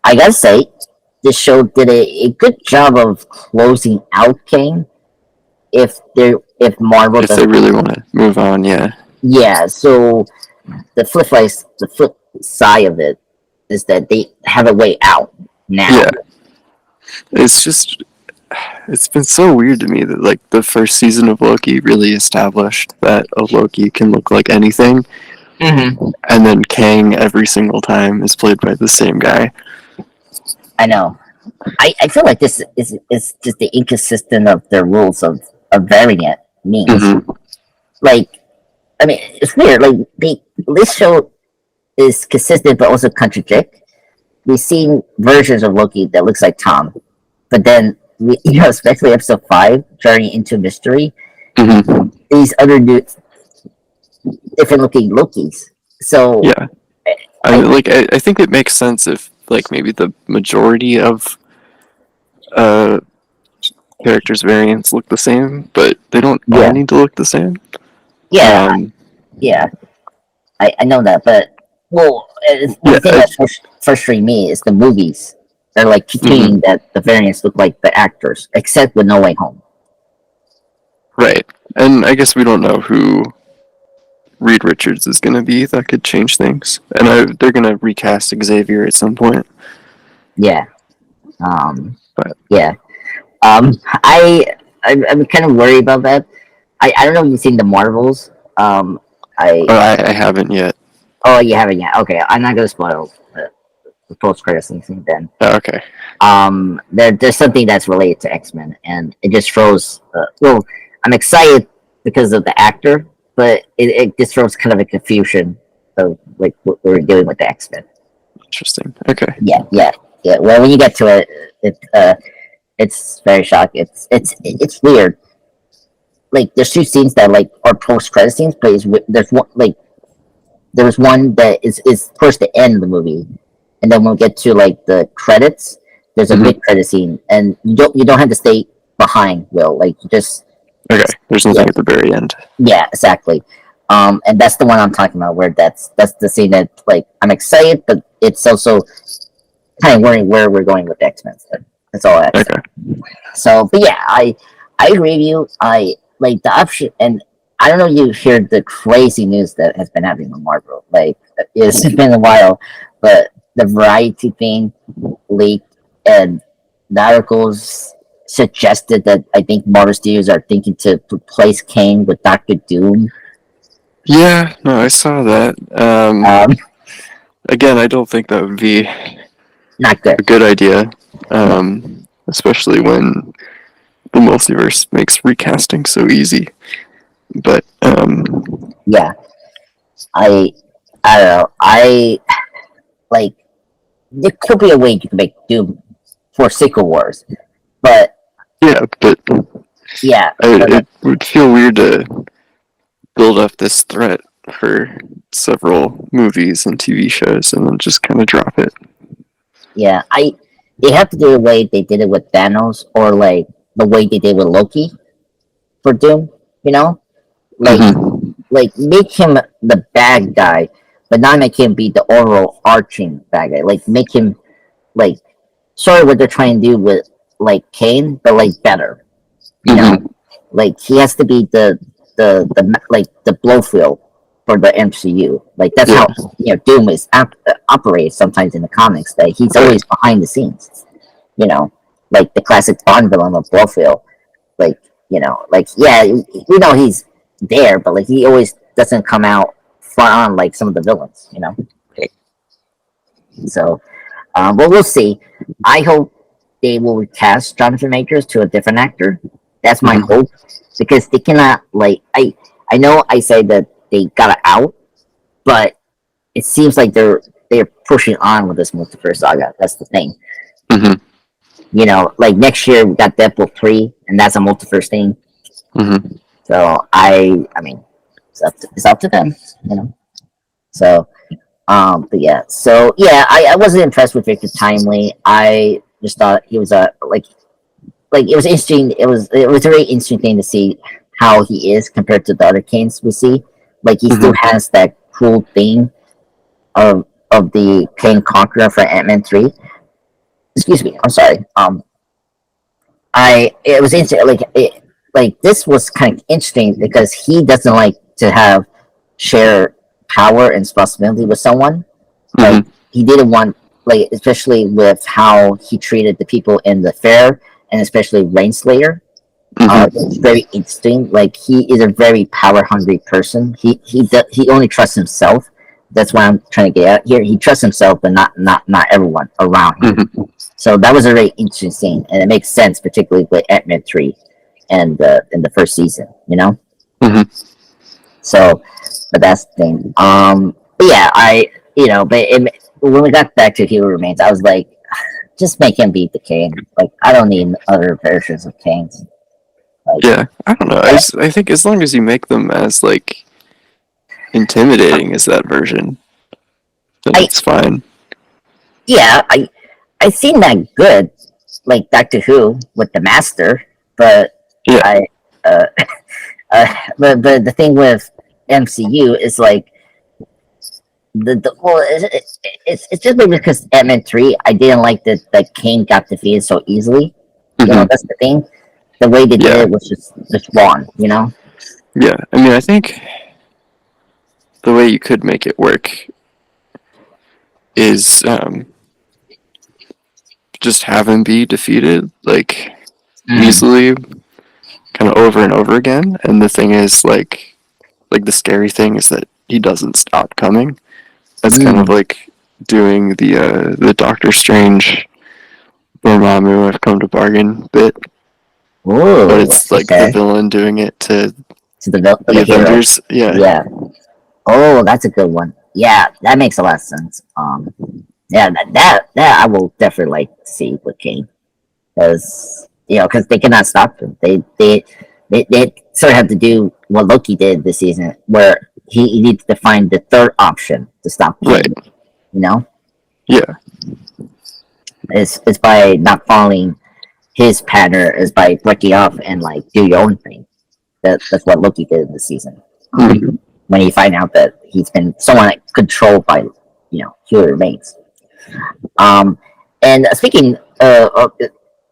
Speaker 1: I gotta say, this show did a good job of closing out Kane. If Marvel
Speaker 2: if they
Speaker 1: doesn't,
Speaker 2: really want to move on, yeah,
Speaker 1: yeah. So the flip side of it is that they have a way out now.
Speaker 2: yeah. It's just it's been so weird to me that like the first season of Loki really established that a Loki can look like anything,
Speaker 1: Mm-hmm.
Speaker 2: and then Kang every single time is played by the same guy.
Speaker 1: I know. I feel like this is just the inconsistent of their rules of variant means.
Speaker 2: Hmm.
Speaker 1: Like, I mean, it's weird. Like, this show is consistent but also contradict. We've seen versions of Loki that looks like Tom, but then especially episode 5, Journey into Mystery,
Speaker 2: Hmm.
Speaker 1: these other new, different looking Lokis. So
Speaker 2: Yeah, I
Speaker 1: I
Speaker 2: mean, like I think it makes sense if like maybe the majority of uh characters variants look the same, but they don't all
Speaker 1: yeah
Speaker 2: need to look the same.
Speaker 1: yeah
Speaker 2: Um,
Speaker 1: yeah I know that, but well,
Speaker 2: yeah,
Speaker 1: the thing that's frustrating me is the movies. They're like
Speaker 2: mhm,
Speaker 1: continuing that the variants look like the actors, except with No Way Home.
Speaker 2: right. And I guess we don't know who Reed Richards is going to be. That could change things. And they're going to recast Xavier at some point.
Speaker 1: Yeah, um,
Speaker 2: But
Speaker 1: yeah. I'm kind of worried about that. I don't know if you've seen the Marvels. I
Speaker 2: I haven't yet.
Speaker 1: Oh, you haven't yet. Okay, I'm not gonna spoil the post credits scene then.
Speaker 2: Oh, okay.
Speaker 1: There's something that's related to X-Men, and it just throws. Well, I'm excited because of the actor, but it just throws kind of a confusion of like what we're doing with the X-Men.
Speaker 2: Interesting. Okay.
Speaker 1: Yeah. Well, when you get to it's very shocking. It's weird. Like there's two scenes that like are post credit scenes, but there's one like there was one that is towards the end of the movie, and then when we get to like the credits, there's a
Speaker 2: Hmm.
Speaker 1: mid credit scene, and you don't have to stay behind. Will like you just
Speaker 2: Okay. There's
Speaker 1: yeah
Speaker 2: nothing at the very end.
Speaker 1: yeah exactly. And that's the one I'm talking about, where that's the scene that like I'm excited, but it's also kind of worrying where we're going with X Men. That's all I have to say.
Speaker 2: Okay.
Speaker 1: So, but yeah, I agree with you. I like the option, and I don't know if you heard the crazy news that has been happening with Marvel. Like, it's been a while, but the Variety thing leaked, and the articles suggested that I think Marvel Studios are thinking to replace Kane with Doctor Doom.
Speaker 2: Yeah, no, I saw that.
Speaker 1: Um,
Speaker 2: Again, I don't think that would be
Speaker 1: Not good.
Speaker 2: a good idea,
Speaker 1: No.
Speaker 2: especially when the multiverse makes recasting so easy. But
Speaker 1: Yeah, I I don't know. I like there could be a way you can make Doom for Secret Wars, but
Speaker 2: yeah, but
Speaker 1: yeah, but
Speaker 2: it would feel weird to build up this threat for several movies and TV shows and then just kind of drop it.
Speaker 1: yeah, I they have to do the way they did it with Thanos, or like the way they did with Loki for Doom. You know, like
Speaker 2: Mm-hmm.
Speaker 1: make him the bad guy, but not make him be the overarching bad guy. Like make him like sorry what they're trying to do with like Kane, but like better. You know,
Speaker 2: Mm-hmm.
Speaker 1: like he has to be the like the Blowfield for the MCU. Like that's
Speaker 2: Yeah,
Speaker 1: how Doom is operates sometimes in the comics. That he's
Speaker 2: right.
Speaker 1: always behind the scenes. You know, like the classic Bond villain of Blowfield. Like like yeah, we know he's there, but like he always doesn't come out front on like some of the villains. So, but we'll see. I hope they will recast Jonathan Majors to a different actor. That's my
Speaker 2: Mm-hmm.
Speaker 1: hope, because they cannot like I know I say that they got it out, but it seems like they're pushing on with this multiverse saga. That's the thing.
Speaker 2: Mm-hmm.
Speaker 1: Like next year we got Deadpool 3, and that's a multiverse thing.
Speaker 2: Mm-hmm.
Speaker 1: So I mean, it's up to them. So but yeah, so yeah, I wasn't impressed with Victor Timely. I just thought he was a like it was interesting. It was a very interesting thing to see how he is compared to the other Kanes we see. Like he still
Speaker 2: Mm-hmm.
Speaker 1: has that cool thing of the Kane Conqueror for Ant-Man 3. Excuse me, I'm sorry. I it was interesting. Like this was kind of interesting because he doesn't like to have share power and responsibility with someone. Like
Speaker 2: Mm-hmm.
Speaker 1: he didn't want, like, especially with how he treated the people in the fair, and especially Rainslayer. It's
Speaker 2: Mm-hmm.
Speaker 1: very interesting. Like he is a very power hungry person. He only trusts himself. That's why I'm trying to get out here. He trusts himself, but not everyone around him.
Speaker 2: Mm-hmm.
Speaker 1: So that was a very interesting scene, and it makes sense, particularly with Ant-Man 3 and in the first season.
Speaker 2: Mm-hmm.
Speaker 1: So, but that's the thing. But yeah, when we got back to Hero Remains, I was like, just make him beat the Kane. Like, I don't need other versions of Kanes. Like,
Speaker 2: Yeah, I don't know. I think as long as you make them as like intimidating as that version, then
Speaker 1: I
Speaker 2: it's fine.
Speaker 1: yeah, I seen that good, like Doctor Who with the Master, but
Speaker 2: Yeah.
Speaker 1: I uh, but the thing with MCU is like the well, it's just maybe because Ant-Man 3, I didn't like that Kane got defeated so easily.
Speaker 2: Mm-hmm.
Speaker 1: That's the thing. The way they did
Speaker 2: Yeah.
Speaker 1: it was just wrong.
Speaker 2: Yeah. I mean, I think the way you could make it work is just have him be defeated like
Speaker 1: Mm.
Speaker 2: easily, kind of over and over again. And the thing is, like the scary thing is that he doesn't stop coming. That's kind of
Speaker 1: Mm.
Speaker 2: like doing the Doctor Strange Dormammu I've come to bargain bit, but
Speaker 1: Ooh,
Speaker 2: it's like the
Speaker 1: okay.
Speaker 2: villain doing it to
Speaker 1: To the
Speaker 2: the
Speaker 1: hero.
Speaker 2: Avengers. Yeah.
Speaker 1: Yeah. Oh, that's a good one. Yeah, that makes a lot of sense. Yeah, that I will definitely like to see with Kane, because because they cannot stop him. They sort of have to do what Loki did this season, where he needs to find the third option to stop
Speaker 2: Right.
Speaker 1: Kane. You know,
Speaker 2: Yeah.
Speaker 1: it's by not following his pattern, is by breaking off and like do your own thing. That's what Loki did this season.
Speaker 2: Mm-hmm.
Speaker 1: When you find out that he's been somewhat controlled by Huey Remains. And speaking of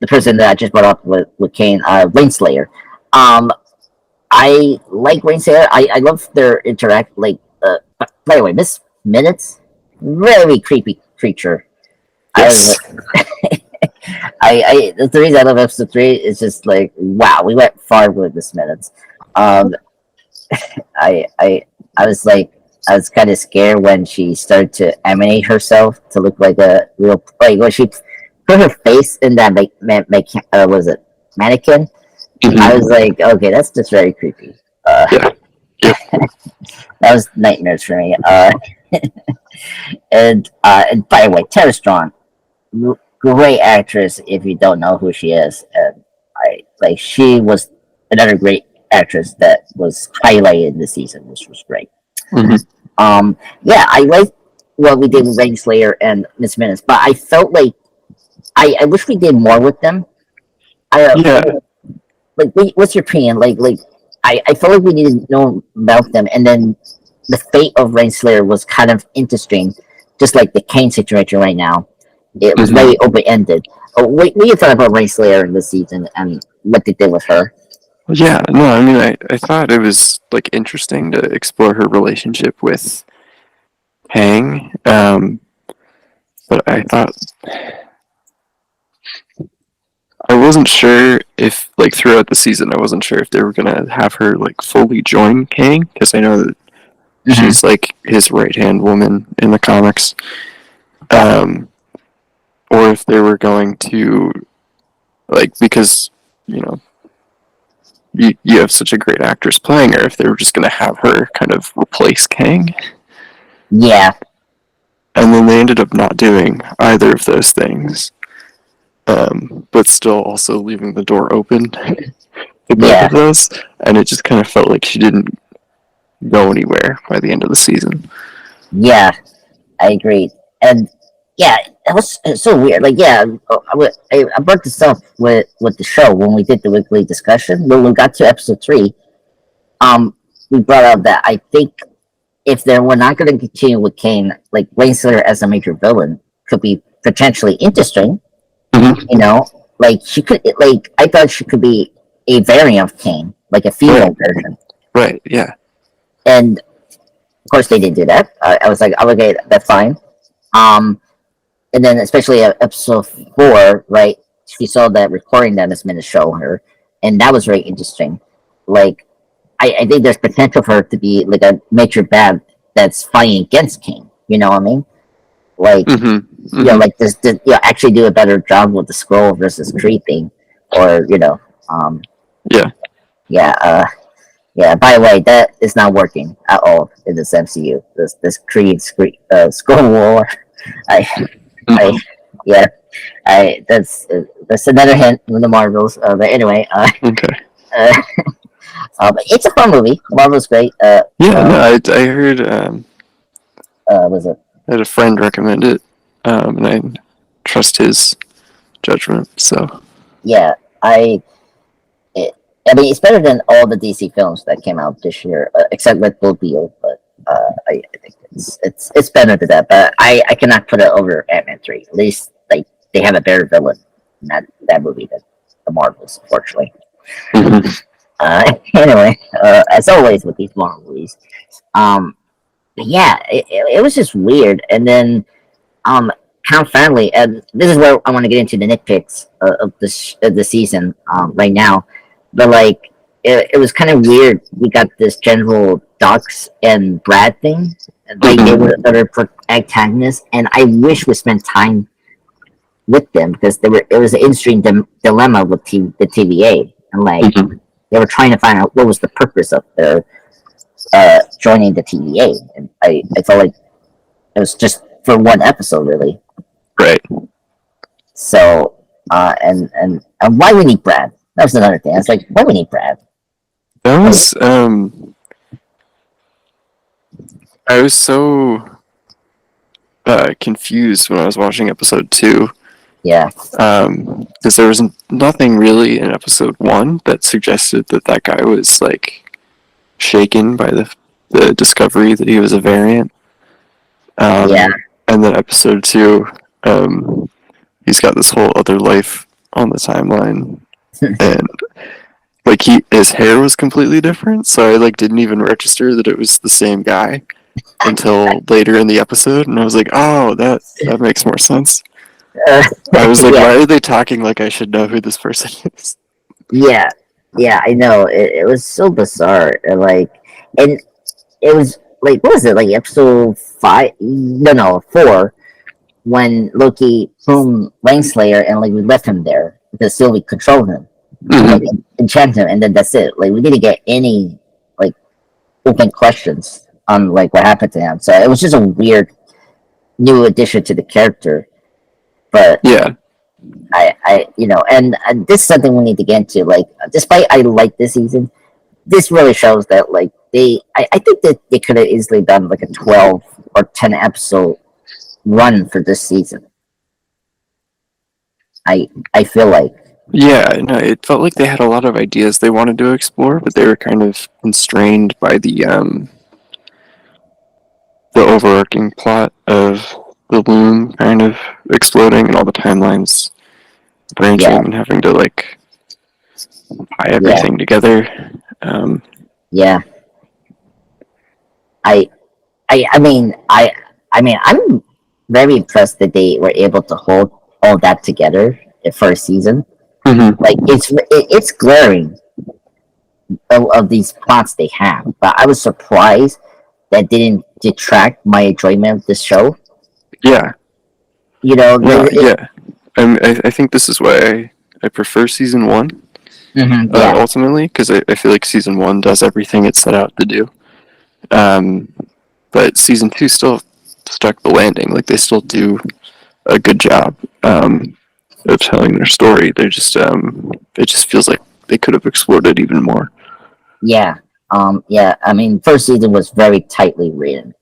Speaker 1: the person that I just brought up with Kane, Rainslayer. Um, I like Rainsail. I love their interact. Like, by the way, Miss Minutes, very creepy creature. I was
Speaker 2: Yes.
Speaker 1: I the reason I love episode 3 is just like, wow, we went far with Miss Minutes. Um, I I I was like, I was kind of scared when she started to animate herself to look like a real, like when she put her face in that was it mannequin. I was
Speaker 2: Hmm.
Speaker 1: like, okay, that's just very creepy.
Speaker 2: Yeah. Yep.
Speaker 1: That was nightmares for me. And by the way, Tara Strong, great actress. If you don't know who she is, and I like, she was another great actress that was highlighted in the season, which was great.
Speaker 2: Hmm.
Speaker 1: Yeah, I like what we did with Rainslayer and Miss Minutes, but I felt like I wish we did more with them.
Speaker 2: Yeah.
Speaker 1: Like, what's your opinion? I felt like we needed to know about them, and then the fate of Rainslayer was kind of interesting, just like the Kane situation right now. It was
Speaker 2: Hmm.
Speaker 1: very open ended. What do you thought about Rainslayer in this season and what they did with her?
Speaker 2: Yeah. No, I mean, I thought it was like interesting to explore her relationship with Hang. But I thought I wasn't sure if like throughout the season I wasn't sure if they were gonna have her like fully join Kang because I know that
Speaker 1: Mm-hmm.
Speaker 2: she's like his right hand woman in the comics.
Speaker 1: Yeah,
Speaker 2: Um, or if they were going to like because you know you have such a great actress playing her if they were just going to have her kind of replace Kang,
Speaker 1: yeah,
Speaker 2: and then they ended up not doing either of those things, but still also leaving the door open to both
Speaker 1: yeah,
Speaker 2: of those, and it just kind of felt like she didn't go anywhere by the end of the season.
Speaker 1: yeah. I agree, and yeah, it's so weird. Like, yeah, I brought this up with the show when we did the weekly discussion. When we got to episode 3, um, we brought up that I think if they were not going to continue with Kane, like Wayne Slater as a major villain could be potentially interesting.
Speaker 2: Mm-hmm.
Speaker 1: You know, like she could, like I thought she could be a variant of Kane, like a
Speaker 2: Right,
Speaker 1: female version.
Speaker 2: right, yeah.
Speaker 1: And of course, they didn't do that. I was like, oh, okay, that's fine. Um, and then especially at episode 4, right? She saw that recording that Miss Minutes showed her, and that was very interesting. Like, I think there's potential for her to be like a major bad that's fighting against King. You know what I mean? Like,
Speaker 2: Mm-hmm. Mm-hmm.
Speaker 1: like this, actually do a better job with the scroll versus creeping, or
Speaker 2: Yeah.
Speaker 1: yeah, yeah. By the way, that is not working at all in this MCU. This scroll war. I, I,
Speaker 2: Mm-hmm.
Speaker 1: yeah, that's another hint from the Marvels. But anyway,
Speaker 2: Okay.
Speaker 1: uh, but it's a fun movie. Marvel's great.
Speaker 2: Yeah. No, I heard
Speaker 1: Was it?
Speaker 2: I had a friend recommend it, and I trust his judgment. So.
Speaker 1: Yeah, I. It, I mean, it's better than all the DC films that came out this year, except Red Bull Deal. But I think it's better than that. But I cannot put it over Ant-Man 3. At least like they have a better villain in that movie than the Marvels, unfortunately.
Speaker 2: Mm-hmm.
Speaker 1: Anyway, as always with these Marvel movies, um, but yeah, it was just weird. And then Count Family, and this is where I want to get into the nitpicks of the season right now. But like, it was kind of weird. We got this General Dux and Brad thing. Like they were
Speaker 2: Mm-hmm.
Speaker 1: other antagonists, and I wish we spent time with them because it was an interesting dilemma with the TVA, and like
Speaker 2: Mm-hmm.
Speaker 1: they were trying to find out what was the purpose of their joining the TVA, and I felt like it was just for one episode really.
Speaker 2: Right.
Speaker 1: So, and why we need Brad? That was another thing. I was like, why we need Brad?
Speaker 2: That
Speaker 1: Like,
Speaker 2: was I was so confused when I was watching episode 2
Speaker 1: yeah,
Speaker 2: because there was nothing really in episode 1 that suggested that that guy was like shaken by the discovery that he was a variant.
Speaker 1: yeah,
Speaker 2: And then episode 2, um, he's got this whole other life on the timeline, and like like his hair was completely different, so I like didn't even register that it was the same guy until later in the episode, and I was like, oh, that makes more sense.
Speaker 1: Uh,
Speaker 2: I was like,
Speaker 1: yeah,
Speaker 2: why are they talking like I should know who this person is?
Speaker 1: yeah, yeah. I know it was so bizarre, and it was like what was it like episode 5? No, 4 when Loki pruned Langslayer and like we left him there because Sylvie controlled him, like
Speaker 2: Mm-hmm.
Speaker 1: enchant him, and then that's it. Like we didn't get any like open questions on like what happened to him. So it was just a weird new addition to the character. But
Speaker 2: Yeah,
Speaker 1: and this is something we need to get into. Like, despite I like this season, this really shows that like I think that they could have easily done like a 12 or 10 episode run for this season. I feel like
Speaker 2: yeah. No, it felt like they had a lot of ideas they wanted to explore, but they were kind of constrained by the overarching plot of the loom kind of exploding and all the timelines branching
Speaker 1: yeah,
Speaker 2: and having to like tie
Speaker 1: yeah,
Speaker 2: everything together. Um,
Speaker 1: yeah. I I mean I'm very impressed that they were able to hold all that together for a season.
Speaker 2: mhm.
Speaker 1: Like it's glaring of these plots they have, but I was surprised that didn't detract my enjoyment of the show.
Speaker 2: Yeah,
Speaker 1: You know,
Speaker 2: no, yeah. I think this is why I prefer season one
Speaker 1: yeah,
Speaker 2: ultimately because I feel like season one does everything it set out to do. Um, but season two still stuck the landing. Like they still do a good job of telling their story. They're just it just feels like they could have explored it even more.
Speaker 1: yeah, yeah. I mean, first season was very tightly written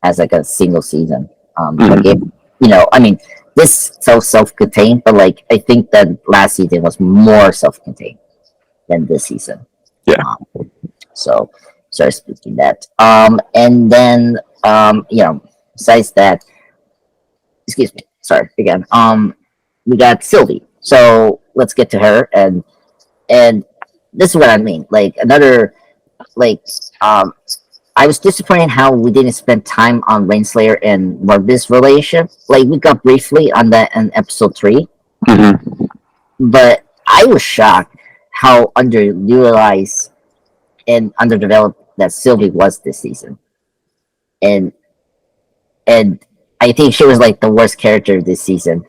Speaker 1: as like a single season. Like it,
Speaker 2: Mm-hmm.
Speaker 1: I mean, this felt self-contained, but like I think that last season was more self-contained than this season.
Speaker 2: Yeah.
Speaker 1: So, sorry speaking that. And then besides that, excuse me, sorry again. We got Sylvie. So let's get to her, and this is what I mean. Like another like I was disappointed how we didn't spend time on Rainslayer and Morbius relationship. Like we got briefly on that in episode 3,
Speaker 2: Mm-hmm.
Speaker 1: but I was shocked how underutilized and underdeveloped that Sylvie was this season. And and I think she was like the worst character this season.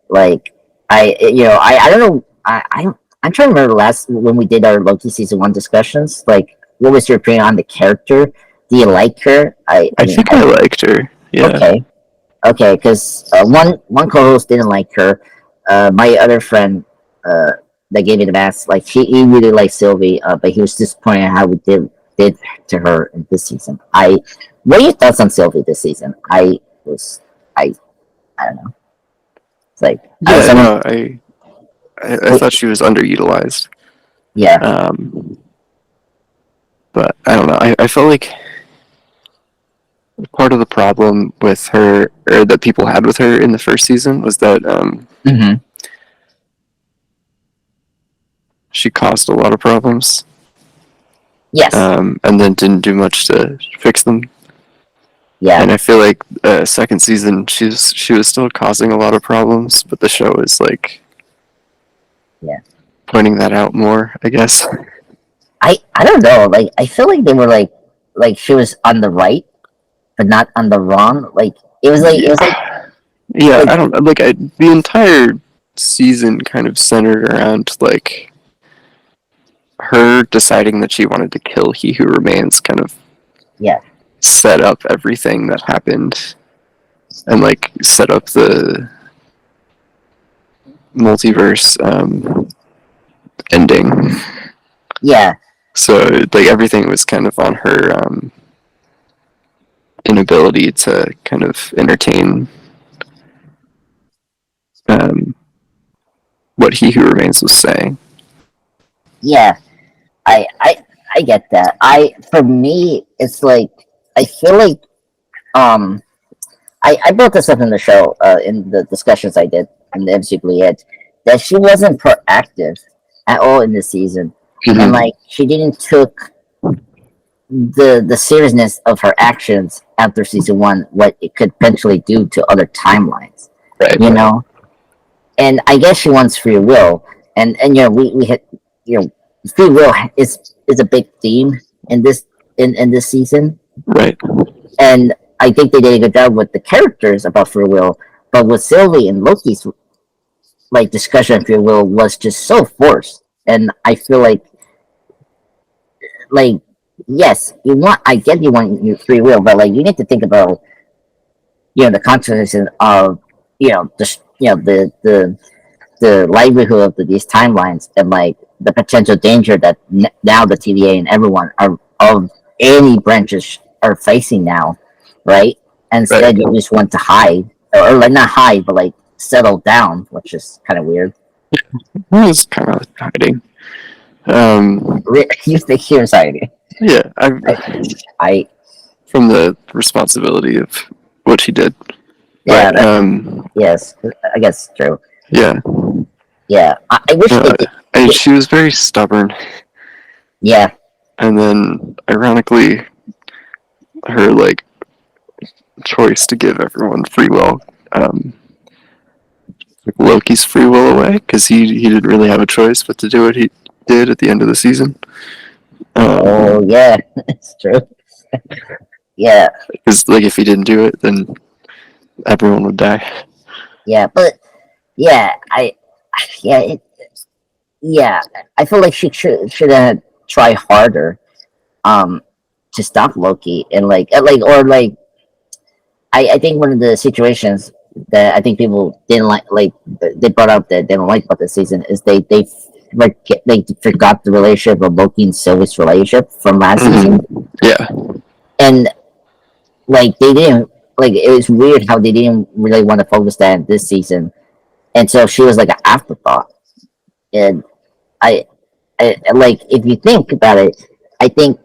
Speaker 1: Like I don't know I'm trying to remember last when we did our Loki season 1 discussions. Like, what was your opinion on the character? Do you like her? I
Speaker 2: I
Speaker 1: mean,
Speaker 2: think I liked her. Yeah.
Speaker 1: okay, okay, because one co-host didn't like her. My other friend that gave me the mask, like he really liked Sylvie, but he was disappointed how we did to her in this season. What are your thoughts on Sylvie this season? Was I I don't know. It's like I was
Speaker 2: Yeah.
Speaker 1: someone.
Speaker 2: No, I thought she was underutilized.
Speaker 1: Yeah.
Speaker 2: Um, but I don't know. I felt like part of the problem with her, or that people had with her in the first season, was that
Speaker 1: Mm-hmm.
Speaker 2: she caused a lot of problems,
Speaker 1: Yes.
Speaker 2: and then didn't do much to fix them.
Speaker 1: Yeah.
Speaker 2: And I feel like second season, she was still causing a lot of problems, but the show is like
Speaker 1: Yeah.
Speaker 2: pointing that out more, I guess.
Speaker 1: I don't know. Like I feel like they were like she was on the right, but not on the wrong. Like
Speaker 2: Yeah, yeah.
Speaker 1: like
Speaker 2: I don't like the entire season kind of centered around like her deciding that she wanted to kill He Who Remains, kind of
Speaker 1: yeah.
Speaker 2: set up everything that happened, and like set up the multiverse ending.
Speaker 1: Yeah.
Speaker 2: So like everything was kind of on her inability to kind of entertain um, what He Who Remains was saying.
Speaker 1: Yeah. I I I get that. For me it's like I feel like um I brought this up in the show in the discussions I did in the MC Bleed that she wasn't proactive at all in this season. and
Speaker 2: Mhm.
Speaker 1: like she didn't took the seriousness of her actions after season one, what it could potentially do to other timelines,
Speaker 2: Right.
Speaker 1: you know. And I guess she wants free will, and we hit, free will is a big theme in this season,
Speaker 2: Right.
Speaker 1: and I think they did a good job with the characters about free will, but with Sylvie and Loki's like discussion of free will was just so forced, and I feel like yes, I get you want your free will, but like you need to think about the consequences of the livelihood of these timelines and like the potential danger that now the TVA and everyone are of any branches are facing now, right?
Speaker 2: Right.
Speaker 1: Instead, you just want to hide, or like not hide, but like settle down, which is kind of weird.
Speaker 2: It was kind of hiding.
Speaker 1: You think you're anxiety?
Speaker 2: Yeah,
Speaker 1: I, I
Speaker 2: from the responsibility of what she did.
Speaker 1: yeah,
Speaker 2: But
Speaker 1: yes, I guess it's true.
Speaker 2: yeah,
Speaker 1: Yeah, I wish they
Speaker 2: uh,
Speaker 1: did.
Speaker 2: and she was very stubborn.
Speaker 1: Yeah,
Speaker 2: And then, ironically, her like choice to give everyone free will, um, took Loki's free will away because he didn't really have a choice but to do what he did at the end of the season.
Speaker 1: oh yeah, it's true. Yeah,
Speaker 2: Because like if he didn't do it, then everyone would die.
Speaker 1: yeah, but yeah, yeah, yeah, I feel like she should have tried harder, um, to stop Loki and or like I think one of the situations that I think people didn't like they brought up that they don't like about this season is they forgot the relationship of Loki and Sylvie's relationship from last season,
Speaker 2: Yeah.
Speaker 1: and like they didn't like it was weird how they didn't really want to focus that this season, and so she was like an afterthought, and I like if you think about it, I think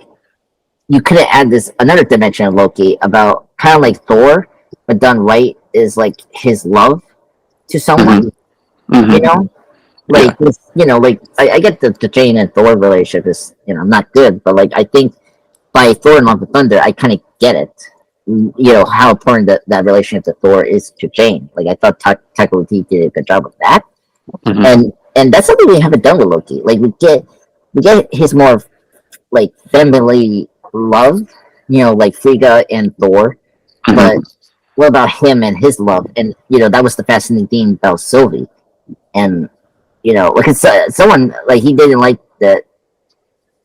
Speaker 1: you could have added this another dimension of Loki about kind of like Thor, but done right is like his love to someone,
Speaker 2: Hmm. Hmm. Yeah.
Speaker 1: like like I get the Jane and Thor relationship is not good, but like I think by Thor and Love and Thunder, I kind of get it. How important that relationship to Thor is to Jane. Like I thought Taika Waititi did a good job of that,
Speaker 2: Hmm.
Speaker 1: and that's something we haven't done with Loki. Like we get his more like family love, like Frigga and Thor. But
Speaker 2: Hmm.
Speaker 1: what about him and his love? And that was the fascinating thing about Sylvie. And because someone like he didn't like that,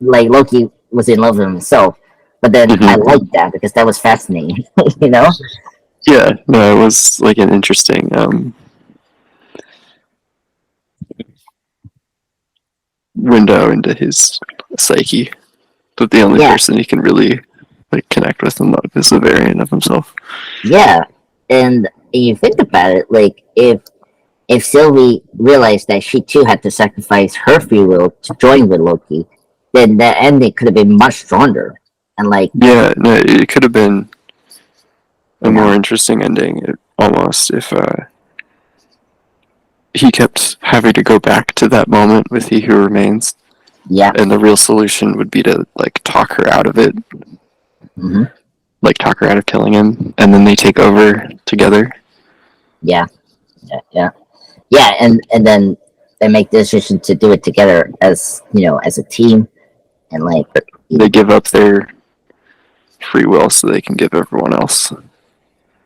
Speaker 1: like Loki was in love with himself. But then I
Speaker 2: Hmm.
Speaker 1: liked that because that was fascinating. you know?
Speaker 2: Yeah. No, it was like an interesting window into his psyche. But the only
Speaker 1: Yeah,
Speaker 2: person he can really like connect with and love is a variant of himself.
Speaker 1: yeah. And you think about it, like if Sylvie realized that she too had to sacrifice her free will to join with Loki, then that ending could have been much stronger. And like,
Speaker 2: Yeah, no, it could have been a
Speaker 1: you
Speaker 2: more
Speaker 1: know,
Speaker 2: interesting ending, almost, if he kept having to go back to that moment with He Who Remains,
Speaker 1: yeah,
Speaker 2: and the real solution would be to like talk her out of it,
Speaker 1: hmm
Speaker 2: like talk her out of killing him, and then they take over together.
Speaker 1: yeah, yeah, yeah, and then they make the decision to do it together as as a team, and like,
Speaker 2: They give up their free will so they can give everyone else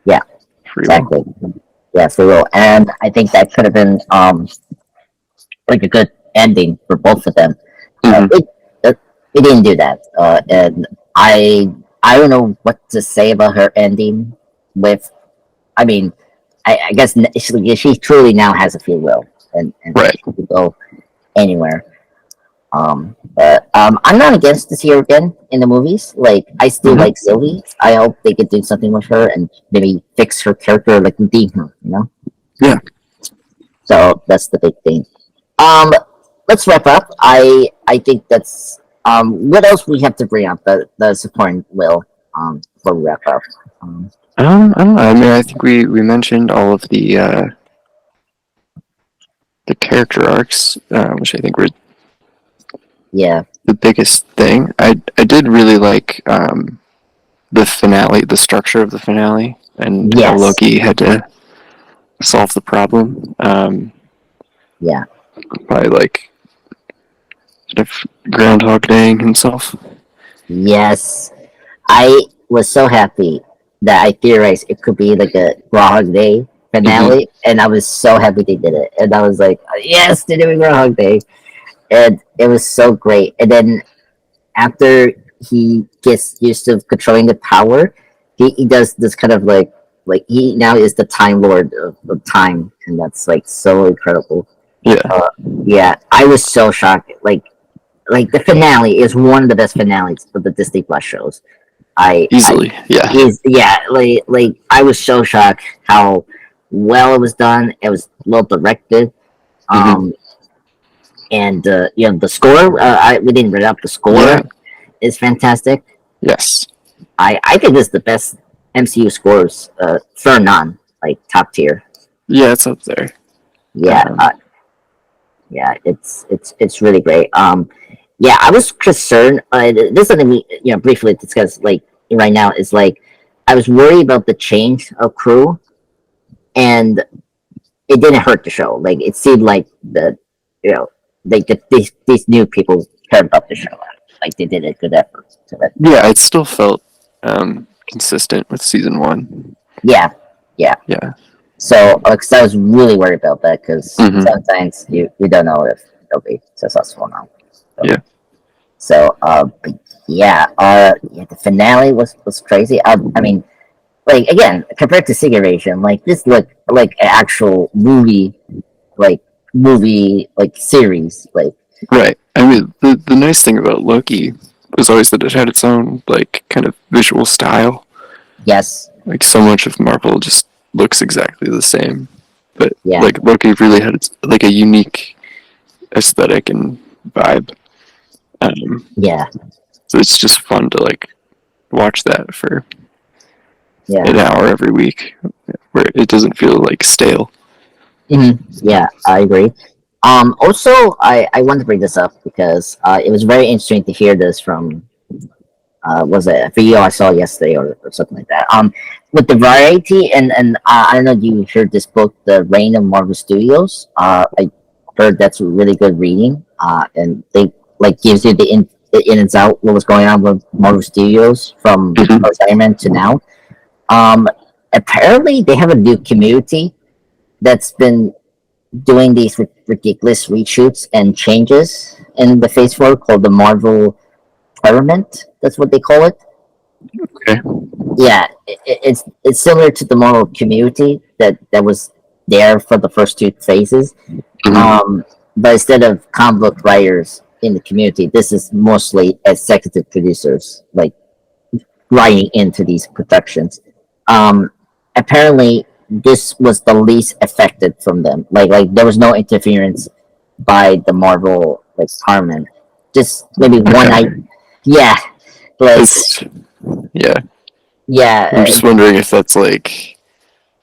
Speaker 1: yeah,
Speaker 2: free will.
Speaker 1: exactly, yeah, for real. And I think that could have been like a good ending for both of them. Uh,
Speaker 2: Hmm.
Speaker 1: it, it didn't do that, and I don't know what to say about her ending. With, I mean, I guess she truly now has a free will, and
Speaker 2: Right.
Speaker 1: she can go anywhere. But I'm not against to see her again in the movies. Like I still
Speaker 2: Hmm.
Speaker 1: like Sylvie. I hope they could do something with her and maybe fix her character, like redeem her.
Speaker 2: Yeah.
Speaker 1: So that's the big thing. Um, let's wrap up. I think that's what else we have to bring up the supporting will before we wrap up. Um,
Speaker 2: I don't know. I mean, I think we mentioned all of the character arcs, which I think were
Speaker 1: Yeah.
Speaker 2: the biggest thing. I did really like the finale, the structure of the finale, and how
Speaker 1: Yes.
Speaker 2: Loki had to solve the problem
Speaker 1: Yeah.
Speaker 2: by like sort of Groundhog Daying himself.
Speaker 1: Yes. I was so happy that I theorized it could be like a Groundhog Day
Speaker 2: Hmm.
Speaker 1: finale, and I was so happy they did it. And I was like, yes, they're doing Groundhog Day, and it was so great. And then after he gets used to controlling the power, he does this kind of like he now is the Time Lord of time, and that's like so incredible.
Speaker 2: Yeah,
Speaker 1: Uh, yeah, I was so shocked. Like the finale is one of the best finales of the Disney Plus shows. I
Speaker 2: easily. Yeah.
Speaker 1: is yeah like I was so shocked how well it was done. It was well directed.
Speaker 2: Hmm.
Speaker 1: Um, and you know the score. We didn't read up the
Speaker 2: Yeah.
Speaker 1: score is fantastic.
Speaker 2: Yes.
Speaker 1: I think this is the best MCU scores, for none, like top tier.
Speaker 2: Yeah, it's up there.
Speaker 1: Yeah,
Speaker 2: Um,
Speaker 1: yeah, it's really great. Yeah, I was concerned. This is something we briefly discuss like right now is like I was worried about the change of crew, and it didn't hurt the show. Like it seemed like you know these new people cared about the show. Like they did a good effort to it.
Speaker 2: yeah, it still felt consistent with season one.
Speaker 1: Yeah, yeah.
Speaker 2: Yeah.
Speaker 1: So, because I was really worried about that, because
Speaker 2: Hmm.
Speaker 1: sometimes you don't know if they'll be successful now. So,
Speaker 2: Yeah.
Speaker 1: but yeah, yeah, the finale was crazy. I mean, like again, compared to Invasion, like this looked like an actual like movie series. Like,
Speaker 2: Right. I mean, the nice thing about Loki was always that it had its own like kind of visual style.
Speaker 1: yes,
Speaker 2: Like so much of Marvel just looks exactly the same, but
Speaker 1: yeah,
Speaker 2: like Loki really had its, like a unique aesthetic and vibe. Um,
Speaker 1: yeah,
Speaker 2: so it's just fun to like watch that for
Speaker 1: yeah.
Speaker 2: an hour every week, where it doesn't feel like stale.
Speaker 1: Yeah, I agree. Also, I want to bring this up because it was very interesting to hear this from was it a video I saw yesterday or something like that. With the variety and I don't know if you heard this book, The Reign of Marvel Studios. I heard that's a really good reading. And they like gives you the in and out what was going on with Marvel Studios from
Speaker 2: Hmm.
Speaker 1: first Iron Man to now. Um, Apparently they have a new community that's been doing these ridiculous reshoots and changes in the Phase Four called the Marvel Experiment. That's what they call it.
Speaker 2: Okay.
Speaker 1: Yeah, it's similar to the Marvel community that was there for the first two phases.
Speaker 2: Hmm.
Speaker 1: But instead of comic book writers in the community, this is mostly executive producers like writing into these productions. Um, Apparently, this was the least affected from them. Like there was no interference by the Marvel like department. Just maybe one
Speaker 2: Okay.
Speaker 1: I yeah, like
Speaker 2: It's yeah. I'm
Speaker 1: yeah.
Speaker 2: just wondering if that's like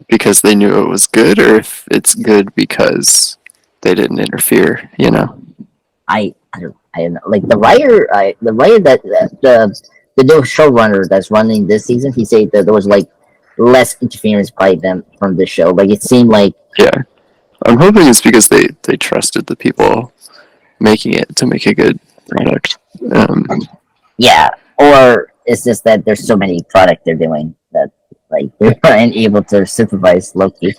Speaker 2: because they knew it was good, or if it's good because they didn't interfere. You know.
Speaker 1: I don't know. Like the writer the new showrunner that's running this season, he said that there was like less interference by them from the show. Like it seemed like
Speaker 2: Yeah. I'm hoping it's because they trusted the people making it to make a good product.
Speaker 1: yeah, or it's just that there's so many product they're doing that like they're unable to supervise Loki,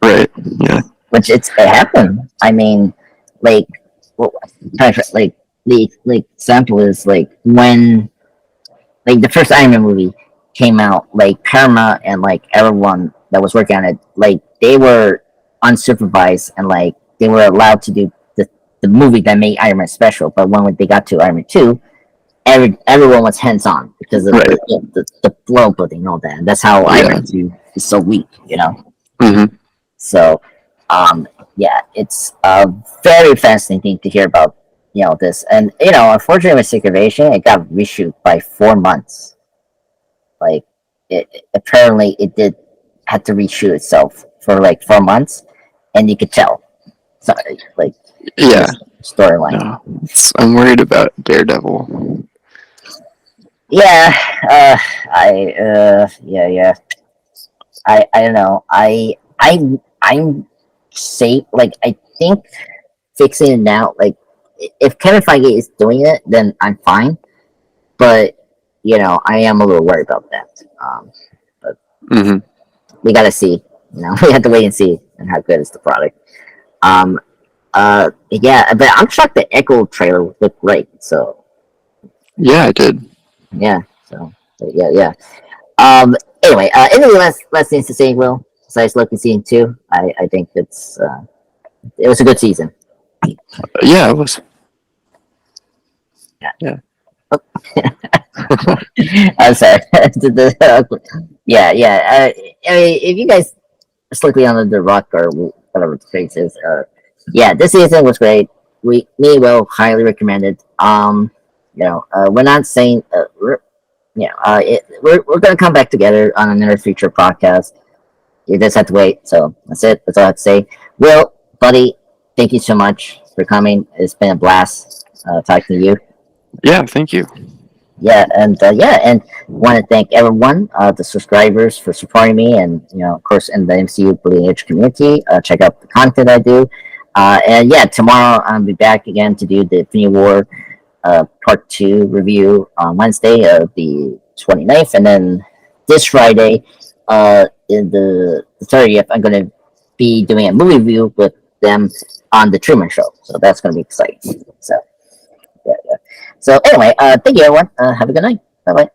Speaker 2: Right. Yeah.
Speaker 1: which it happened. I mean, like, well, like the example is like when like the first Iron Man movie came out, like Paramount and like everyone that was working on it, like they were unsupervised and like they were allowed to do the movie that made Iron Man special. But when they got to Iron Man 2, everyone was hands on because of
Speaker 2: Right.
Speaker 1: the world building and all that. And that's how Iron
Speaker 2: Yeah.
Speaker 1: Man 2 is so weak, you know.
Speaker 2: Hmm.
Speaker 1: So, yeah, it's very fascinating to hear about this, and unfortunately with Secret it got reshoot by 4 months. Like, apparently it did had to reshoot itself for like 4 months, and you could tell. So, like, it
Speaker 2: Yeah.
Speaker 1: was. storyline.
Speaker 2: No, I'm worried about Daredevil.
Speaker 1: Yeah, yeah. I don't know. I'm safe. Like, I think fixing it now. Like, if Kevin Feige is doing it, then I'm fine. But I am a little worried about that. But
Speaker 2: Hmm.
Speaker 1: we gotta see. We have to wait and see and how good is the product. Um, yeah, but I'm shocked the Echo trailer looked great. So
Speaker 2: Yeah, I did.
Speaker 1: yeah, so yeah. Anyway, any last things to say, Will? Besides Loki season 2, I think it was a good season.
Speaker 2: Yeah, it was.
Speaker 1: Yeah.
Speaker 2: Yeah.
Speaker 1: I'm sorry. Yeah. I mean, if you guys are slightly under the rock or whatever the phrase is, yeah, this season was great. Me, will highly recommend it. We're not saying we're gonna come back together on another future podcast. You just have to wait. So that's it. That's all I have to say. Will, buddy, thank you so much for coming. It's been a blast talking to you.
Speaker 2: Yeah, thank you.
Speaker 1: And want to thank everyone, the subscribers for supporting me, and of course, in the MCU Bleeding Edge community. Check out the content I do, and yeah, tomorrow I'll be back again to do the Infinity War Part 2 review on Wednesday of the 29th, and then this Friday, in the 30th, I'm going to be doing a movie review with them on the Truman Show. So that's going to be exciting. So yeah. So anyway, thank you everyone. Have a good night. Bye bye.